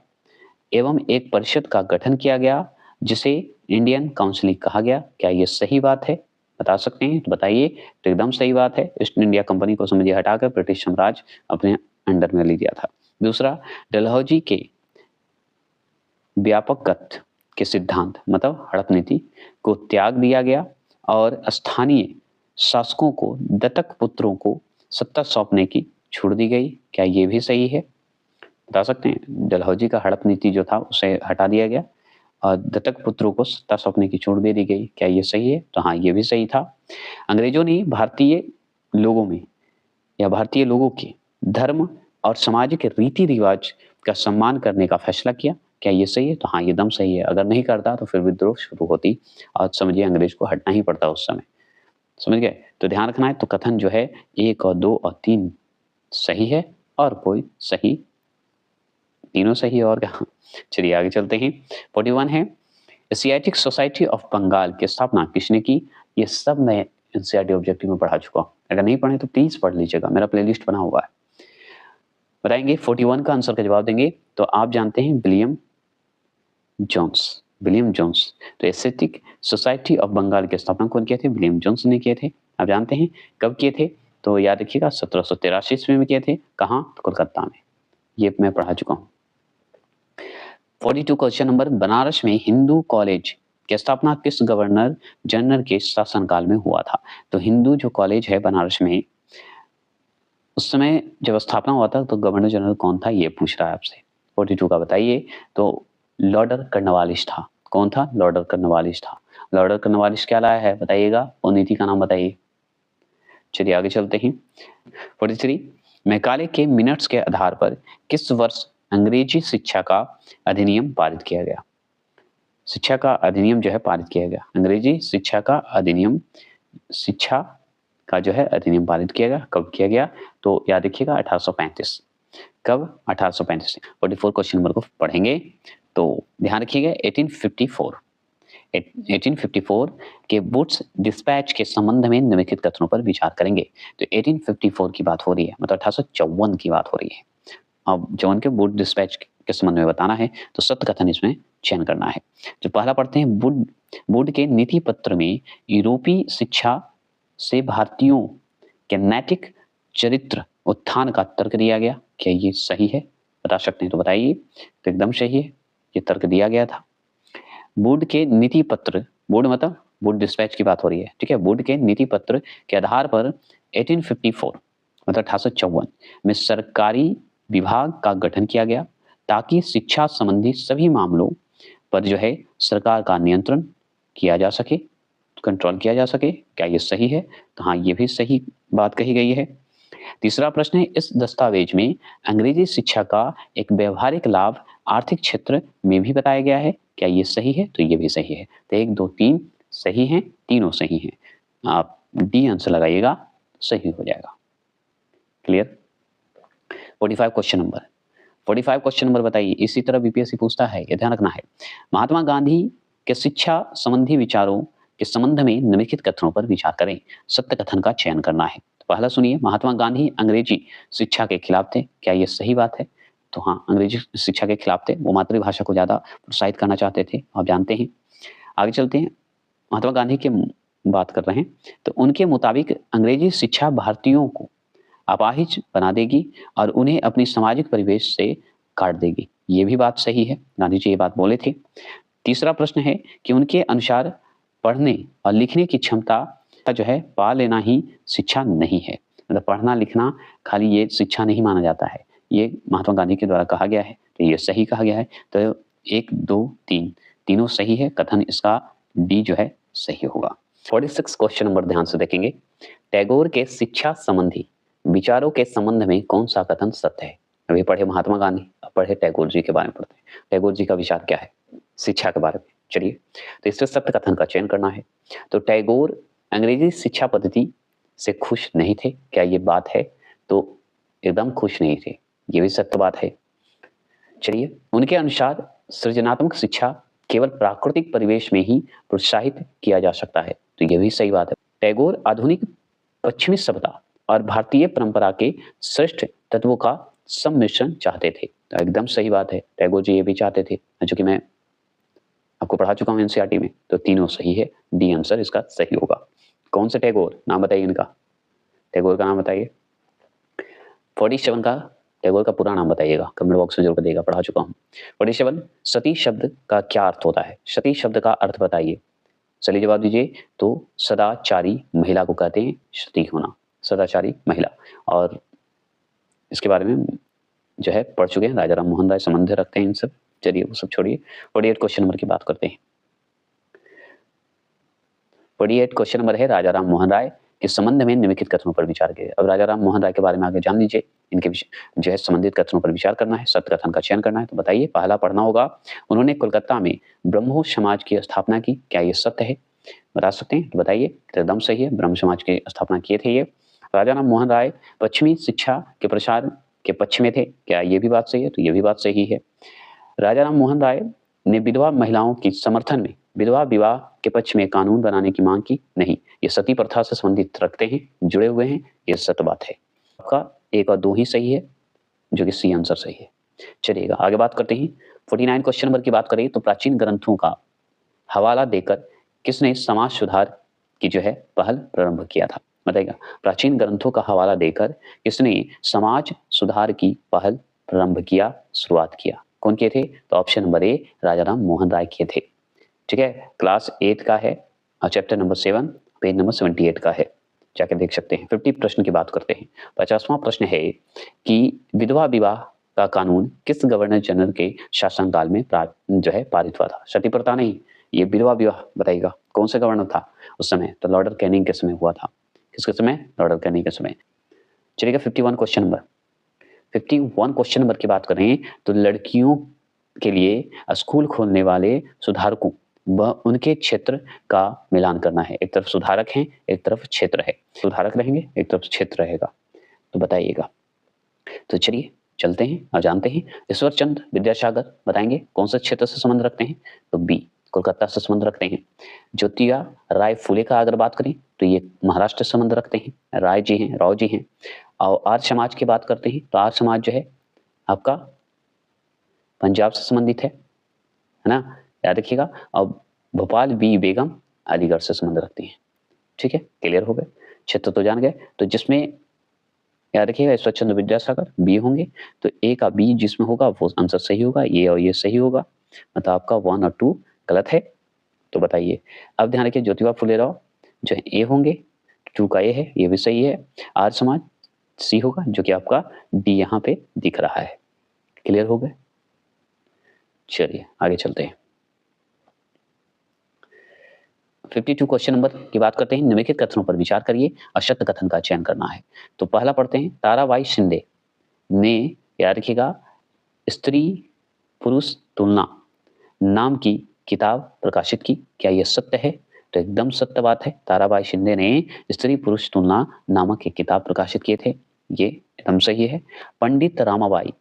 Speaker 1: एवं एक परिषद का गठन किया गया जिसे इंडियन काउंसिल कहा गया। क्या ये सही बात है, बता सकते हैं तो बताइए। तो एकदम सही बात है। ईस्ट इंडिया कंपनी को समझिए हटाकर ब्रिटिश साम्राज्य अपने अंडर में ले लिया था। दूसरा, डलहौजी के व्यापकत्व के सिद्धांत मतलब हड़प नीति को त्याग दिया गया और स्थानीय शासकों को दत्तक पुत्रों को सत्ता सौंपने की छूट दी गई। क्या ये भी सही है, बता सकते हैं। डलहौजी का हड़प नीति जो था उसे हटा दिया गया और दत्तक पुत्रों को सत्ता सौंपने की छूट दे दी गई। क्या ये सही है, तो हाँ ये भी सही था। अंग्रेजों ने भारतीय लोगों में या भारतीय लोगों के धर्म और सामाजिक रीति रिवाज का सम्मान करने का फैसला किया। क्या ये सही है, तो हाँ ये एकदम सही है। अगर नहीं करता तो फिर विद्रोह शुरू होती और समझिए अंग्रेज को हटना ही पड़ता उस समय। समझ गए, तो ध्यान रखना है। तो कथन जो है 1 और 2 और 3 सही है और कोई सही, तीनों सही है और क्या। चलिए आगे चलते हैं। 41 है, एशियाटिक सोसाइटी ऑफ बंगाल की स्थापना किसने की। ये सब मैं एनसीईआरटी ऑब्जेक्टिव में पढ़ा चुका हूँ, अगर नहीं पढ़े तो प्लीज पढ़ लीजिएगा, मेरा प्लेलिस्ट बना हुआ है। बताएंगे 41 का आंसर का जवाब देंगे तो आप जानते हैं विलियम जोन्स। विलियम जोन्स, तो एशियाटिक सोसाइटी ऑफ बंगाल की स्थापना कौन किए थे, विलियम जोन्स ने किए थे। आप जानते हैं कब किए थे, तो याद रखिएगा 1783 ईस्वी में किए थे। कहाँ, तो कोलकाता में। ये मैं पढ़ा चुका हूँ। 42 क्वेश्चन नंबर, बनारस में हिंदू कॉलेज की स्थापना किस गवर्नर जनरल के शासनकाल में हुआ था। तो हिंदू जो कॉलेज है बनारस में, उस समय जब स्थापना हुआ था तो गवर्नर जनरल कौन था, ये पूछ रहा है आपसे। 42 का बताइए। तो लॉर्ड कर्नवालिस था। कौन था, लॉर्ड कर्नवालिस था। लॉर्ड कर्नवालिस क्या लाया है बताइएगा, और नीति का नाम बताइए। चलिए आगे चलते हैं। 43, मैकाले के मिनट्स के आधार पर किस वर्ष अंग्रेजी शिक्षा का अधिनियम पारित किया गया। शिक्षा का अधिनियम जो है पारित किया गया, अंग्रेजी शिक्षा का अधिनियम, शिक्षा का जो है अधिनियम पारित किया गया। कब किया गया, तो याद रखिएगा 1835। कब, 1835। 44 क्वेश्चन नंबर को पढ़ेंगे तो ध्यान रखिएगा। 1854 के वुड्स डिस्पैच के संबंध में निम्नलिखित कथनों पर विचार करेंगे। तो 1854 की बात हो रही है, मतलब 1854 की बात हो रही है। अब जौन के वुड डिस्पैच के संबंध में बताना है तो सत्य कथन इसमें चयन करना है। जो पहला पढ़ते हैं, वुड के नीति पत्र में यूरोपीय शिक्षा से भारतीयों के नैतिक चरित्र उत्थान का तर्क दिया गया। क्या ये सही है, बता सकते हैं तो बताइए। तो एकदम सही है, ये तर्क दिया गया था। वुड के नीति पत्र, वुड मतलब वुड डिस्पैच की बात हो रही है, ठीक है। वुड के नीति पत्र के आधार पर 1854 मतलब 1854 में सरकारी विभाग का गठन किया गया ताकि शिक्षा संबंधी सभी मामलों पर जो है सरकार का नियंत्रण किया जा सके, कंट्रोल किया जा सके। क्या ये सही है, तो हाँ ये भी सही बात कही गई है। तीसरा प्रश्न है, इस दस्तावेज में अंग्रेजी शिक्षा का एक व्यवहारिक लाभ आर्थिक क्षेत्र में भी बताया गया है। क्या ये सही है, तो ये भी सही है। तो 1 2 3 सही हैं, तीनों सही हैं। आप डी आंसर लगाइएगा, सही हो जाएगा। क्लियर। 45 क्वेश्चन नंबर बताइए। इसी तरह बीपीएससी पूछता है, ये ध्यान रखना है। महात्मा गांधी के शिक्षा संबंधी विचारों के संबंध में निम्नलिखित कथनों पर विचार करें। सत्य कथन का चयन करना है। तो पहला सुनिए, महात्मा गांधी अंग्रेजी शिक्षा के खिलाफ थे। क्या ये सही बात है, तो हाँ अंग्रेजी शिक्षा के खिलाफ थे। वो मातृभाषा को ज्यादा प्रोत्साहित करना चाहते थे, आप जानते हैं। आगे चलते हैं, महात्मा गांधी की बात कर रहे हैं। तो उनके मुताबिक अंग्रेजी शिक्षा भारतीयों को अपाहिज बना देगी और उन्हें अपनी सामाजिक परिवेश से काट देगी। ये भी बात सही है, गांधी जी ये बात बोले थे। तीसरा प्रश्न है कि उनके अनुसार पढ़ने और लिखने की क्षमता जो है पा लेना ही शिक्षा नहीं है। मतलब पढ़ना लिखना खाली ये शिक्षा नहीं माना जाता है, ये महात्मा गांधी के द्वारा कहा गया है, तो ये सही कहा गया है। तो 1, 2, 3 तीनों सही है, कथन इसका डी जो है सही होगा। 46 क्वेश्चन नंबर ध्यान से देखेंगे। टैगोर के शिक्षा संबंधी विचारों के संबंध में कौन सा कथन सत्य है? अभी पढ़े महात्मा गांधी, अब पढ़े टैगोर जी के बारे में पढ़ते हैं। टैगोर जी का विचार क्या है शिक्षा के बारे में? चलिए, तो इससे सत्य कथन का चयन करना है। तो टैगोर अंग्रेजी शिक्षा पद्धति से खुश नहीं थे, क्या ये बात है? तो एकदम खुश नहीं थे, ये भी सत्य बात है। चलिए, उनके अनुसार सृजनात्मक शिक्षा केवल प्राकृतिक परिवेश में ही प्रोत्साहित किया जा सकता है, तो ये भी सही बात है। टैगोर आधुनिक पश्चिमी सभ्यता और भारतीय परंपरा के श्रेष्ठ तत्वों का सम्मिश्रण चाहते थे, तो एकदम सही बात है, टैगोर जी ये भी चाहते थे, जो कि मैं आपको पढ़ा चुका हूं एनसीईआरटी में। तो तीनों सही है, डी आंसर इसका सही होगा। कौन से टैगोर, नाम बताइए इनका, टैगोर का नाम बताइए। 47 का टैगोर का पूरा नाम बताइएगा, कमेंट बॉक्स में जरूर देगा, पढ़ा चुका हूँ। 47 सती शब्द का क्या अर्थ होता है? सती शब्द का अर्थ बताइए, चलिए जवाब दीजिए। तो सदाचारी महिला को कहते हैं सती होना, सदाचारी महिला। और इसके बारे में जो है पढ़ चुके हैं, राजा राम मोहन राय संबंध रखते हैं इन सब। चलिए वो सब छोड़िए, 48 क्वेश्चन नंबर की बात करते हैं। 48 क्वेश्चन नंबर है राजा राम मोहन राय के संबंध में निम्नलिखित कथनों पर विचार करिए। अब राजा राम मोहन राय के बारे में आगे जान लीजिए, इनके जो है संबंधित कथनों पर विचार करना है, सत्य कथन का चयन करना है। तो बताइए, पहला पढ़ना होगा, उन्होंने कोलकाता में ब्रह्मो समाज की स्थापना की, क्या ये सत्य है? बता सकते हैं? तो बताइए, एकदम सही है, ब्रह्म समाज की स्थापना किए थे ये। राजा राम मोहन राय पश्चिमी शिक्षा के प्रसार के पक्ष में थे, क्या ये भी बात सही है? तो ये भी बात सही है। राजा राम मोहन राय ने विधवा महिलाओं की समर्थन में विधवा विवाह के पक्ष में कानून बनाने की मांग की, नहीं, ये सती प्रथा से संबंधित रखते हैं, जुड़े हुए हैं, ये सत्य बात है। आपका 1 और 2 ही सही है, जो कि सी आंसर सही है। चलिएगा आगे बात करते हैं। 49 क्वेश्चन नंबर की बात करें तो प्राचीन ग्रंथों का हवाला देकर किसने समाज सुधार की जो है पहल प्रारंभ किया था? बताइएगा, प्राचीन ग्रंथों का हवाला देकर किसने समाज सुधार की पहल प्रारंभ किया, शुरुआत किया? कौन किए थे? तो ऑप्शन नंबर ए, राजा राम मोहन राय किए थे। ठीक है, क्लास 8 का है और चैप्टर नंबर 7 पेज नंबर 78 का है, जाके देख सकते हैं। 50 प्रश्न की बात करते हैं। 50वां प्रश्न है कि विधवा विवाह का कानून किस गवर्नर जनरल के शासनकाल में जो है पारित हुआ था? सती प्रथा नहीं, ये विधवा विवाह। बताइएगा कौन सा गवर्नर था उस समय? तो लॉर्ड कैनिंग के समय हुआ था। किसके समय? लॉर्ड कैनिंग के समय। चलिएगा 51 क्वेश्चन नंबर। 51 क्वेश्चन नंबर की बात करें तो लड़कियों के लिए स्कूल खोलने वाले सुधारकों व उनके क्षेत्र का मिलान करना है। एक तरफ सुधारक हैं, एक तरफ क्षेत्र है। सुधारक रहेंगे, एक तरफ क्षेत्र रहेगा, तो बताइएगा। तो चलिए चलते हैं और जानते हैं। ईश्वर चंद्र विद्यासागर बताएंगे कौन सा क्षेत्र से संबंध रखते हैं? तो बी, कोलकाता से संबंध रखते हैं। ज्योतिबा राय फुले का अगर बात करें तो ये महाराष्ट्र से संबंध रखते हैं, राय जी हैं, राव जी हैं। और आर्य समाज की बात करते हैं तो आर्य समाज जो है आपका पंजाब से संबंधित है ना, याद रखिएगा। और भोपाल बी बेगम अलीगढ़ से संबंध रखती हैं। ठीक है, क्लियर हो गए, क्षेत्र तो जान गए। तो जिसमें याद रखिएगा ईश्वर चंद्र विद्यासागर बी होंगे, तो ए का बी जिसमें होगा वो आंसर सही होगा, ये और ये सही होगा, मतलब आपका 1 और 2 गलत है। तो बताइए, अब ध्यान रखिए ज्योतिबा फुले राव जो है ए होंगे, 2 का ए है, ये भी सही है। आर्य समाज सी होगा, जो कि आपका डी यहाँ पे दिख रहा है। क्लियर हो गए? चलिए आगे चलते हैं। 52 क्वेश्चन नंबर की बात करते हैं। निम्नलिखित कथनों पर विचार करिए और सत्य कथन का चयन करना है। तो पहला पढ़ते हैं, ताराबाई शिंदे ने, याद रखिएगा, स्त्री पुरुष तुलना नाम की किताब प्रकाशित की, क्या यह सत्य है? तो एकदम सत्य बात है, ताराबाई शिंदे ने स्त्री पुरुष तुलना नामक एक किताब प्रकाशित किए थे, ये एकदम सही है। पंडित रामाबाई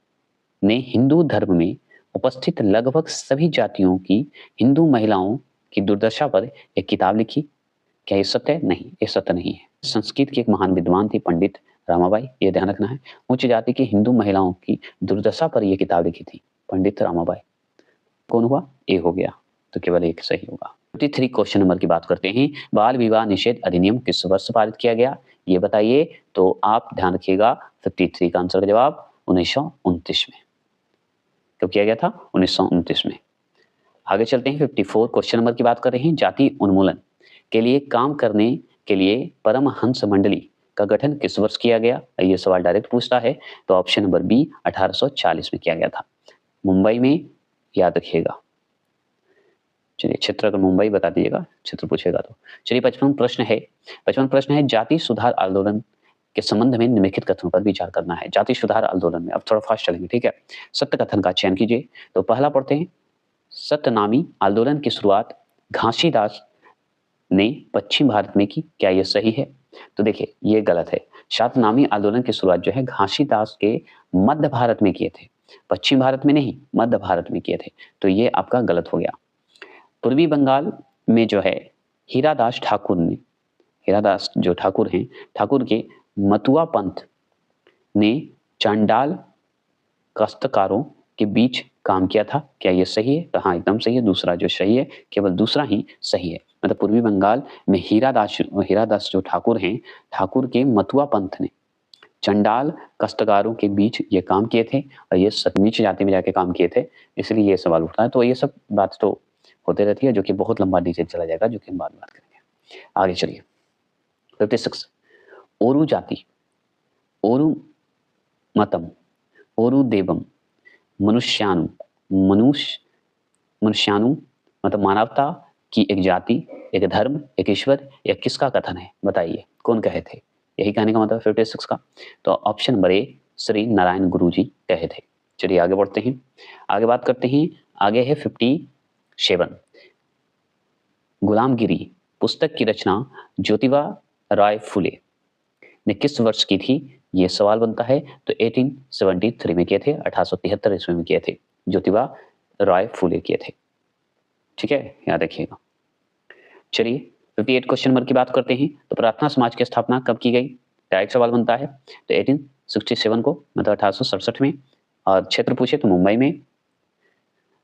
Speaker 1: ने हिंदू धर्म में उपस्थित लगभग सभी जातियों की हिंदू महिलाओं की दुर्दशा पर एक किताब लिखी, क्या ये सत्य है? नहीं, ये सत्य नहीं है। संस्कृत की एक महान विद्वान थी पंडित रामाबाई, ये ध्यान रखना है। उच्च जाति की हिंदू महिलाओं की दुर्दशा पर यह किताब लिखी थी पंडित रामाबाई। कौन हुआ? ए हो गया, तो केवल एक सही होगा। 53 क्वेश्चन नंबर की बात करते हैं। बाल विवाह निषेध अधिनियम किस वर्ष पारित किया गया, ये बताइए। तो आप ध्यान रखिएगा 53 का आंसर का जवाब 1929 में। कब किया गया था? 1929 में। आगे चलते हैं। 54 क्वेश्चन नंबर की बात कर रहे हैं। जाति उन्मूलन के लिए काम करने के लिए परमहंस मंडली का गठन किस वर्ष किया गया? ये सवाल डायरेक्ट पूछता है, तो ऑप्शन नंबर बी 1840 में किया गया था, मुंबई में, याद रखिएगा। चलिए क्षेत्र अगर मुंबई बता दीजिएगा, क्षेत्र पूछेगा तो। चलिए 55 प्रश्न है जाति सुधार आंदोलन के संबंध में निम्नलिखित कथनों पर विचार करना है। जाति सुधार आंदोलन में अब थोड़ा फास्ट चलेंगे, ठीक है। सत्य कथन का चयन कीजिए। तो पहला पढ़ते हैं, सत्यनामी आंदोलन की शुरुआत घासीदास ने पश्चिम भारत में की, क्या यह सही है? तो देखिए ये गलत है। सत्यनामी आंदोलन की शुरुआत जो है घासीदास के मध्य भारत में किए थे, पश्चिम भारत में नहीं, मध्य भारत में किए थे, तो ये आपका गलत हो गया। पूर्वी बंगाल में जो है हीरादास ठाकुर ने, हीरादास जो ठाकुर हैं, ठाकुर के मतुआ पंथ ने चांडाल काश्तकारों के बीच काम किया था, क्या ये सही है? तो हाँ एकदम सही है, दूसरा जो सही है, केवल दूसरा ही सही है। मतलब पूर्वी बंगाल में हीरादास जो ठाकुर हैं, ठाकुर के मतुआ पंथ ने चंडाल काश्तकारों के बीच ये काम किए थे और ये नीच जाति में जाके काम किए थे, इसलिए ये सवाल उठता है। तो ये सब बात तो होते रहती है, जो कि बहुत लंबा डिटेल चला जाएगा, जो कि हम बाद में बात करेंगे। आगे चलिए 56, ओरू जाति, ओरू मतम, ओरू देवम, मनुष्यानु मतलब मानवता की एक जाति, एक धर्म, एक ईश्वर, या किसका कथन है? बताइए कौन कहे थे? यही कहने का मतलब 56 का। तो option number A Shri Narayan गुरु जी कहे थे। चलिए आगे बढ़ते हैं, आगे बात करते हैं। आगे है 57, गुलामगिरी पुस्तक की रचना ज्योतिबा राय फुले ने किस वर्ष की थी? ये सवाल बनता है। तो 1873 में किए थे, 1873 ईस्वी में किए थे, ज्योतिबा राय फुले किए थे, ठीक है, याद रखिएगा। चलिए 58 क्वेश्चन नंबर की बात करते हैं। तो प्रार्थना समाज की स्थापना कब की गई? डायरेक्ट सवाल बनता है। तो 1867 को, मतलब 1867 में, और क्षेत्र पूछे तो मुंबई में।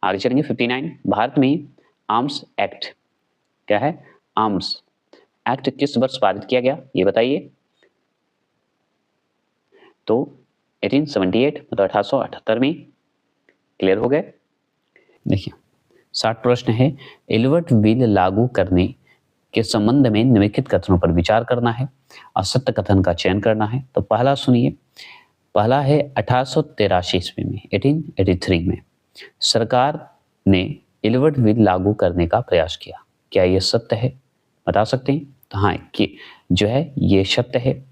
Speaker 1: आगे चलेंगे 59, भारत में आर्म्स एक्ट, क्या है? आर्म्स एक्ट किस वर्ष पारित किया गया? ये बताइए। तो 1878 मतलब 1878 में। क्लियर हो गए? देखिए 60 प्रश्न है, एल्बर्ट बिल लागू करने के संबंध में निम्नलिखित कथनों पर विचार करना है और सत्य कथन का चयन करना है। तो पहला सुनिए, पहला है 1883 ईस्वी में, 1883 में सरकार ने एल्बर्ट बिल लागू करने का प्रयास किया, क्या यह सत्य है? बता सकते हैं? तो हाँ कि जो है ये सत्य है।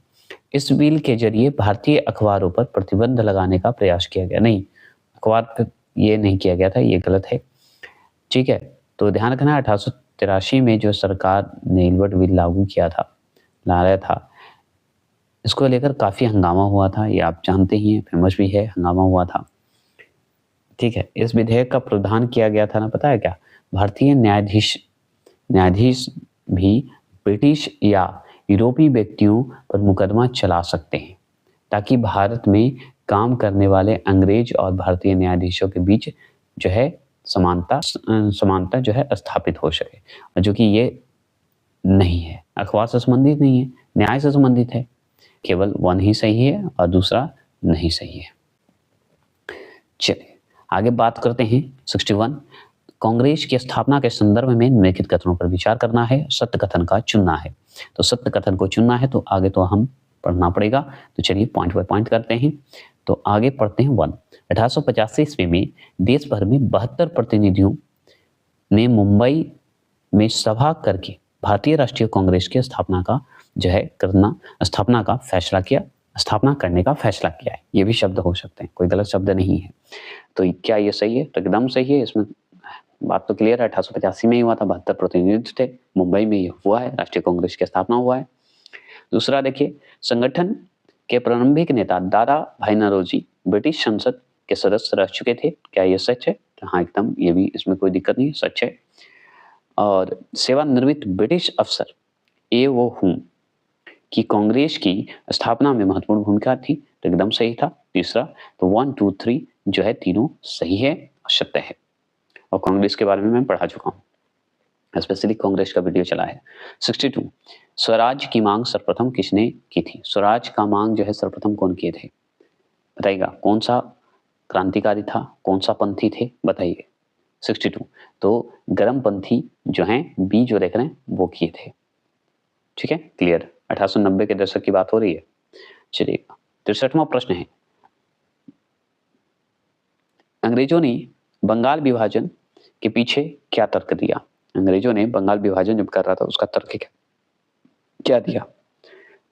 Speaker 1: इस बिल के जरिए भारतीय अखबारों पर प्रतिबंध लगाने का प्रयास किया गया, नहीं, अखबार पर ये नहीं किया गया था, ये गलत है, ठीक है। तो ध्यान रखना 1883 में जो सरकार ने एल्बर्ट बिल लागू किया था, लाया था, इसको लेकर काफी हंगामा हुआ था, ये आप जानते ही हैं, फेमस भी है, हंगामा हुआ था, ठीक है। इस विधेयक का प्रावधान किया गया था ना, पता है क्या? भारतीय न्यायाधीश भी ब्रिटिश या यूरोपीय व्यक्तियों पर मुकदमा चला सकते हैं, ताकि भारत में काम करने वाले अंग्रेज और भारतीय न्यायाधीशों के बीच जो है समानता जो है स्थापित हो सके, जो कि ये नहीं है, अखबार से संबंधित नहीं है, न्याय से संबंधित है। केवल वन ही सही है और दूसरा नहीं सही है। चलिए आगे बात करते हैं 61, कांग्रेस की स्थापना के संदर्भ में निम्नलिखित कथनों पर विचार करना है, सत्य कथन का चुनना है। तो सत्य कथन को चुनना है तो आगे तो हम पढ़ना पड़ेगा, तो चलिए पॉइंट बाय पॉइंट करते हैं। तो आगे पढ़ते हैं 1, 1885 ईस्वी में देश भर में 72 प्रतिनिधियों ने मुंबई में सभा करके भारतीय राष्ट्रीय कांग्रेस की स्थापना का फैसला किया है। ये भी शब्द हो सकते हैं, कोई गलत शब्द नहीं है। तो क्या ये सही है? तो एकदम सही है, इसमें बात तो क्लियर है। 1885 में ही हुआ था, 72 प्रतिनिधि थे, मुंबई में ये हुआ है, राष्ट्रीय कांग्रेस की स्थापना हुआ है। दूसरा देखिए, संगठन के प्रारंभिक नेता दादा भाई नौरोजी ब्रिटिश संसद के सदस्य रह चुके थे, क्या ये सच है? तो हाँ एकदम, ये भी इसमें कोई दिक्कत नहीं, सच है। और सेवानिवृत्त ब्रिटिश अफसर ए.ओ. हुम की कांग्रेस की स्थापना में महत्वपूर्ण भूमिका थी, तो एकदम सही था। तीसरा, तो 1, 2, 3 जो है तीनों सही है और सत्य है, और कांग्रेस के बारे में मैं पढ़ा चुका हूँ, स्पेशली कांग्रेस का वीडियो चला है। 62, स्वराज की मांग सर्वप्रथम किसने की थी? स्वराज का मांग जो है सर्वप्रथम कौन किए थे? बताइएगा, कौन सा क्रांतिकारी था, कौन सा पंथी थे, बताइए। 62, तो गर्मपंथी जो हैं, बी जो देख रहे हैं वो किए थे, ठीक है, क्लियर। 1890 के दशक की बात हो रही है। चलिए 63वां प्रश्न है, अंग्रेजों ने बंगाल विभाजन के पीछे क्या तर्क दिया? अंग्रेजों ने बंगाल विभाजन जब कर रहा था उसका तर्क क्या दिया?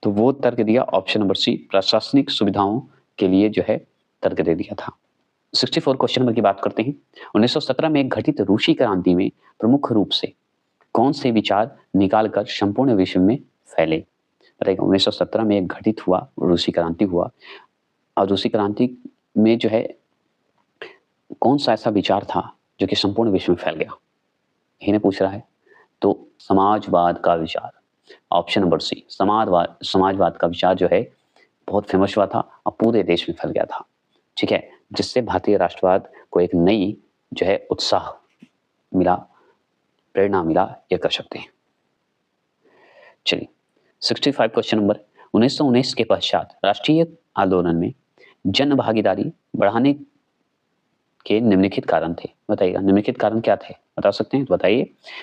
Speaker 1: तो वो तर्क दिया ऑप्शन नंबर सी, प्रशासनिक सुविधाओं के लिए जो है तर्क दे दिया था। 64 क्वेश्चन नंबर की बात करते हैं। 1917 में घटित रूसी क्रांति में प्रमुख रूप से कौन से विचार निकालकर संपूर्ण विश्व में फैले? बताइए, 1917 में एक घटित हुआ रूसी क्रांति हुआ और रूसी क्रांति में जो है कौन सा ऐसा विचार था जो कि संपूर्ण विश्व में फैल गया? इन्हें पूछ रहा है। तो समाजवाद का विचार, ऑप्शन नंबर सी, समाजवाद का विचार जो है बहुत फेमस हुआ था और पूरे देश में फैल गया था। ठीक है, जिससे भारतीय राष्ट्रवाद को एक नई जो है उत्साह मिला, प्रेरणा मिला, ये कह सकते हैं। चलिए 65 क्वेश्चन नंबर, 1919 के पश्चात राष्ट्रीय आंदोलन में जन भागीदारी बढ़ाने के निम्नलिखित कारण थे। बताइएगा निम्नलिखित कारण क्या थे, बता सकते हैं तो बताइए।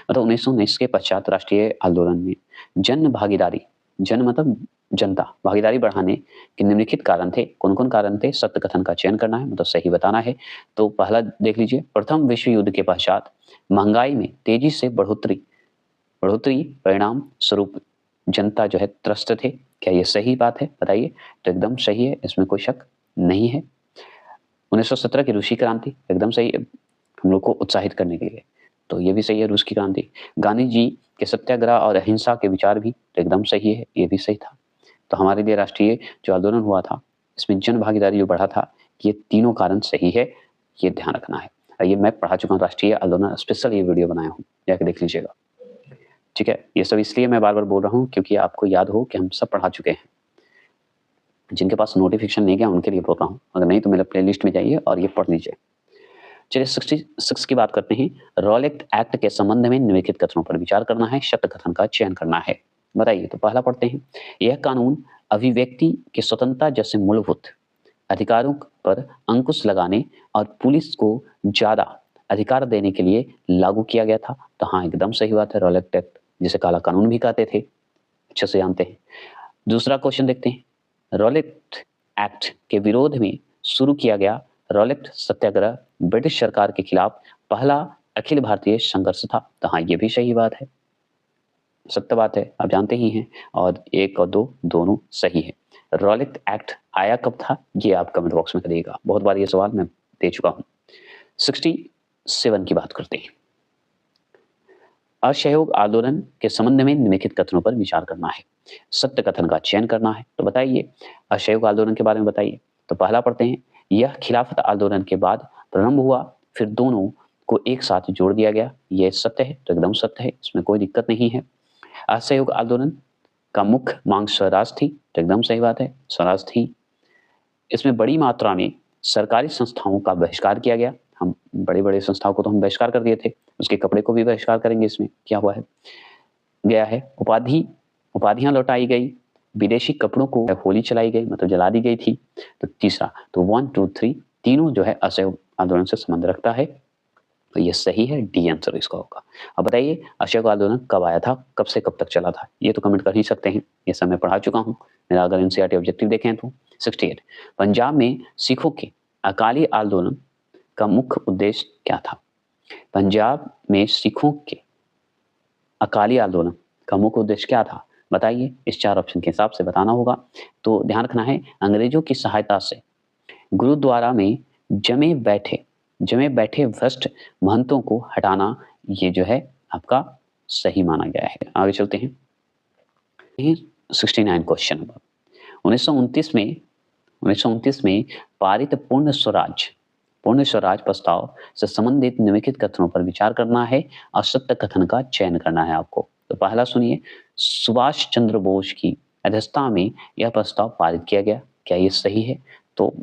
Speaker 1: मतलब 1919 के पश्चात राष्ट्रीय आंदोलन में जन भागीदारी, जन मतलब जनता, भागीदारी बढ़ाने के निम्नलिखित कारण थे। कौन कौन कारण थे? सत्य कथन का चयन करना है, मतलब सही बताना है। तो पहला देख लीजिए, प्रथम विश्व युद्ध के पश्चात महंगाई में तेजी से बढ़ोतरी परिणाम स्वरूप जनता जो है त्रस्त थे। क्या ये सही बात है? बताइए। तो एकदम सही है, इसमें कोई शक नहीं है। 1917 की रूसी क्रांति एकदम सही है, हम लोग को उत्साहित करने के लिए, तो ये भी सही है रूस की क्रांति। गांधी जी के सत्याग्रह और अहिंसा के विचार भी तो एकदम सही है, ये भी सही था। तो हमारे लिए राष्ट्रीय जो आंदोलन हुआ था इसमें जन भागीदारी जो बढ़ा था, ये तीनों कारण सही है, ये ध्यान रखना है। ये मैं पढ़ा चुका हूँ, राष्ट्रीय आंदोलन स्पेशल ये वीडियो बनाया हूँ, जाके देख लीजिएगा। ठीक है, ये सब इसलिए मैं बार बार बोल रहा हूँ क्योंकि आपको याद हो कि हम सब पढ़ा चुके हैं। जिनके पास नोटिफिकेशन नहीं गया उनके लिए बोल रहा हूँ, अगर नहीं तो मेरे प्लेलिस्ट में जाइए और ये पढ़ लीजिए। चलिए 66 की बात करते हैं। रॉलेट एक्ट के संबंध में निम्नलिखित कथनों पर विचार करना है, सत्य कथन का चयन करना है। बताइए। तो पहला पढ़ते हैं, यह कानून अभिव्यक्ति की स्वतंत्रता जैसे मूलभूत अधिकारों पर अंकुश लगाने और पुलिस को ज्यादा अधिकार देने के लिए लागू किया गया था। तो हाँ, एकदम सही बात है। रॉलेट एक्ट जिसे काला कानून भी कहते थे, अच्छे से जानते हैं। दूसरा क्वेश्चन देखते हैं, रॉलेट एक्ट के विरोध में शुरू किया गया रॉलेट सत्याग्रह ब्रिटिश सरकार के खिलाफ पहला अखिल भारतीय संघर्ष था। तो हाँ, ये भी सही बात है, सत्य बात है, आप जानते ही हैं। और 1 और 2 दोनों सही है। रॉलेट एक्ट आया कब था, ये आप कमेंट बॉक्स में करिएगा, बहुत बार ये सवाल मैं दे चुका हूं। 67 की बात करते हैं। असहयोग आंदोलन के संबंध में निम्नलिखित कथनों पर विचार करना है, सत्य कथन का चयन करना है। तो बताइए, असहयोग आंदोलन के बारे में बताइए। तो पहला पढ़ते हैं, यह खिलाफत आंदोलन के बाद प्रारंभ हुआ, फिर दोनों को एक साथ जोड़ दिया गया। यह सत्य है, तो एकदम सत्य है, इसमें कोई दिक्कत नहीं है। असहयोग आंदोलन का मुख्य मांग स्वराज थी, तो एकदम सही बात है, स्वराज थी। इसमें बड़ी मात्रा में सरकारी संस्थाओं का बहिष्कार किया गया। हम बड़े बड़े संस्थाओं को तो हम बहिष्कार कर दिए थे, उसके कपड़े को भी बहिष्कार करेंगे। इसमें क्या हुआ है, गया है। उपाधियां लौटाई गई, विदेशी कपड़ों को होली चलाई गई, मतलब जला दी गई थी। तो तीसरा, तो 1, 2, 3 तीनों जो है असहयोग आंदोलन से संबंध रखता है, तो ये सही है, डी आंसर इसका होगा। अब बताइए, असहयोग आंदोलन कब आया था, कब से कब तक चला था, ये तो कमेंट कर ही सकते हैं, ये सब मैं पढ़ा चुका हूँ। मेरा अगर एनसीईआरटी ऑब्जेक्टिव देखें तो 68, पंजाब में सिखों के अकाली आंदोलन का मुख्य उद्देश्य क्या था? पंजाब में सिखों के अकाली आंदोलन का मुख्य उद्देश्य क्या था? बताइए, इस 4 ऑप्शन के हिसाब से बताना होगा। तो ध्यान रखना है, अंग्रेजों की सहायता से गुरुद्वारा में जमे बैठे भ्रष्ट महंतों को हटाना, ये जो है आपका सही माना गया है। आगे चलते हैं। 69 क्वेश्चन नंबर, 1929 में पारित पूर्ण स्वराज प्रस्ताव से संबंधित निम्नलिखित कथनों पर विचार करना है और सत्य कथन का चयन करना है आपको। तो पहला सुनिए, सुभाष चंद्र बोस की अध्यक्षता में यह प्रस्ताव पारित किया गया। क्या ये सही है? तो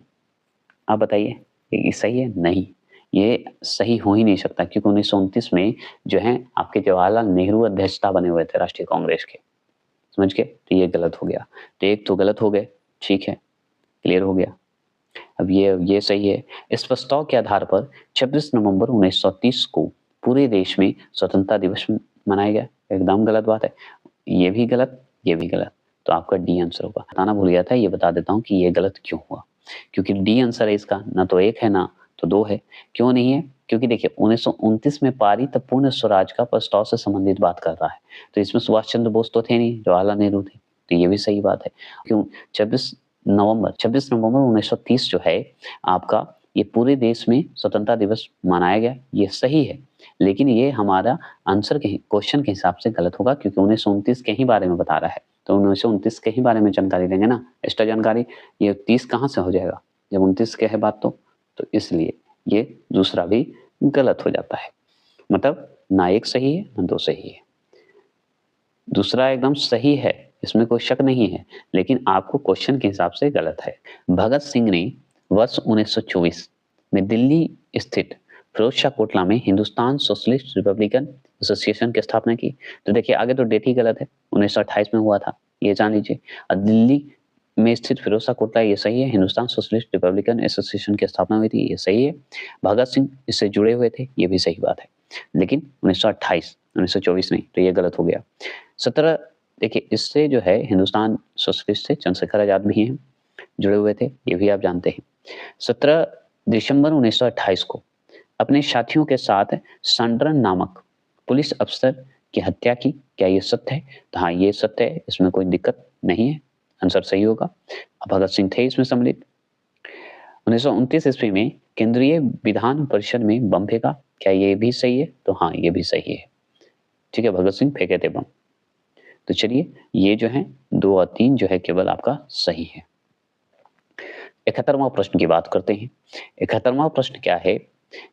Speaker 1: आप बताइए, ये सही है? नहीं, ये सही हो ही नहीं सकता, क्योंकि 1929 में जो है आपके जवाहरलाल नेहरू अध्यक्षता बने हुए थे राष्ट्रीय कांग्रेस के, समझ गए? तो ये गलत हो गया, तो एक तो गलत हो गए, ठीक है, क्लियर हो गया। अब ये सही है। इस प्रस्ताव के आधार पर 26 नवंबर 1930 को पूरे देश में स्वतंत्रता दिवस मनाया गया। एकदम गलत बात है, ये भी गलत, ये भी गलत। तो आपका डी आंसर होगा। बताना भूल गया था, ये बता देता हूँ कि ये गलत क्यों हुआ, क्योंकि डी आंसर है इसका, ना तो 1 है ना तो 2 है। क्यों नहीं है? क्योंकि देखिए 1929 में पारित पूर्ण स्वराज का प्रस्ताव से संबंधित बात कर रहा है, तो इसमें सुभाष चंद्र बोस तो थे नहीं, जवाहरलाल नेहरू थे, तो ये भी सही बात है। क्यों? 26 नवंबर 1930 जो है आपका, ये पूरे देश में स्वतंत्रता दिवस मनाया गया, ये सही है, लेकिन ये हमारा आंसर के क्वेश्चन के हिसाब से गलत होगा, क्योंकि 1929 के ही बारे में बता रहा है, तो 1929 के ही बारे में जानकारी लेंगे ना, एक्स्ट्रा जानकारी। ये 30 कहाँ से हो जाएगा जब 29 के है बात, तो इसलिए ये दूसरा भी गलत हो जाता है। मतलब ना 1 सही है ना 2 सही है, दूसरा एकदम सही है, इसमें कोई शक नहीं है, लेकिन आपको क्वेश्चन के हिसाब से गलत है। भगत सिंह ने वर्ष 1924 में दिल्ली स्थित फिरोजशाह कोटला में हिंदुस्तान सोशलिस्ट रिपब्लिकन एसोसिएशन की स्थापना की। तो देखिए आगे तो डेट ही गलत है, 1928 में हुआ था, ये जान लीजिए। और दिल्ली में स्थित फिरोजशाह कोटला, ये सही है। हिंदुस्तान सोशलिस्ट रिपब्लिकन एसोसिएशन की स्थापना हुई थी, ये सही है। भगत सिंह इससे जुड़े हुए थे, ये भी सही बात है, लेकिन 1928 1924 नहीं, तो ये गलत हो गया। 17 देखिए इससे जो है हिंदुस्तान सोशलिस्ट से चंद्रशेखर आजाद भी हैं जुड़े हुए थे, ये भी आप जानते हैं। 17 दिसंबर 1928 को अपने साथियों के साथ सांड्रन नामक पुलिस अफसर की हत्या की। क्या ये सत्य है? तो हाँ, ये सत्य है, इसमें कोई दिक्कत नहीं है, आंसर सही होगा। भगत सिंह थे इसमें सम्मिलित। 1929 ईस्वी में केंद्रीय विधान परिषद में बम फेंका। क्या ये भी सही है? तो हाँ, ये भी सही है। ठीक है, भगत सिंह फेंके थे बम। तो चलिए, ये जो है 2 और 3 जो है केवल आपका सही है। 71वां प्रश्न की बात करते हैं। 71वां प्रश्न क्या है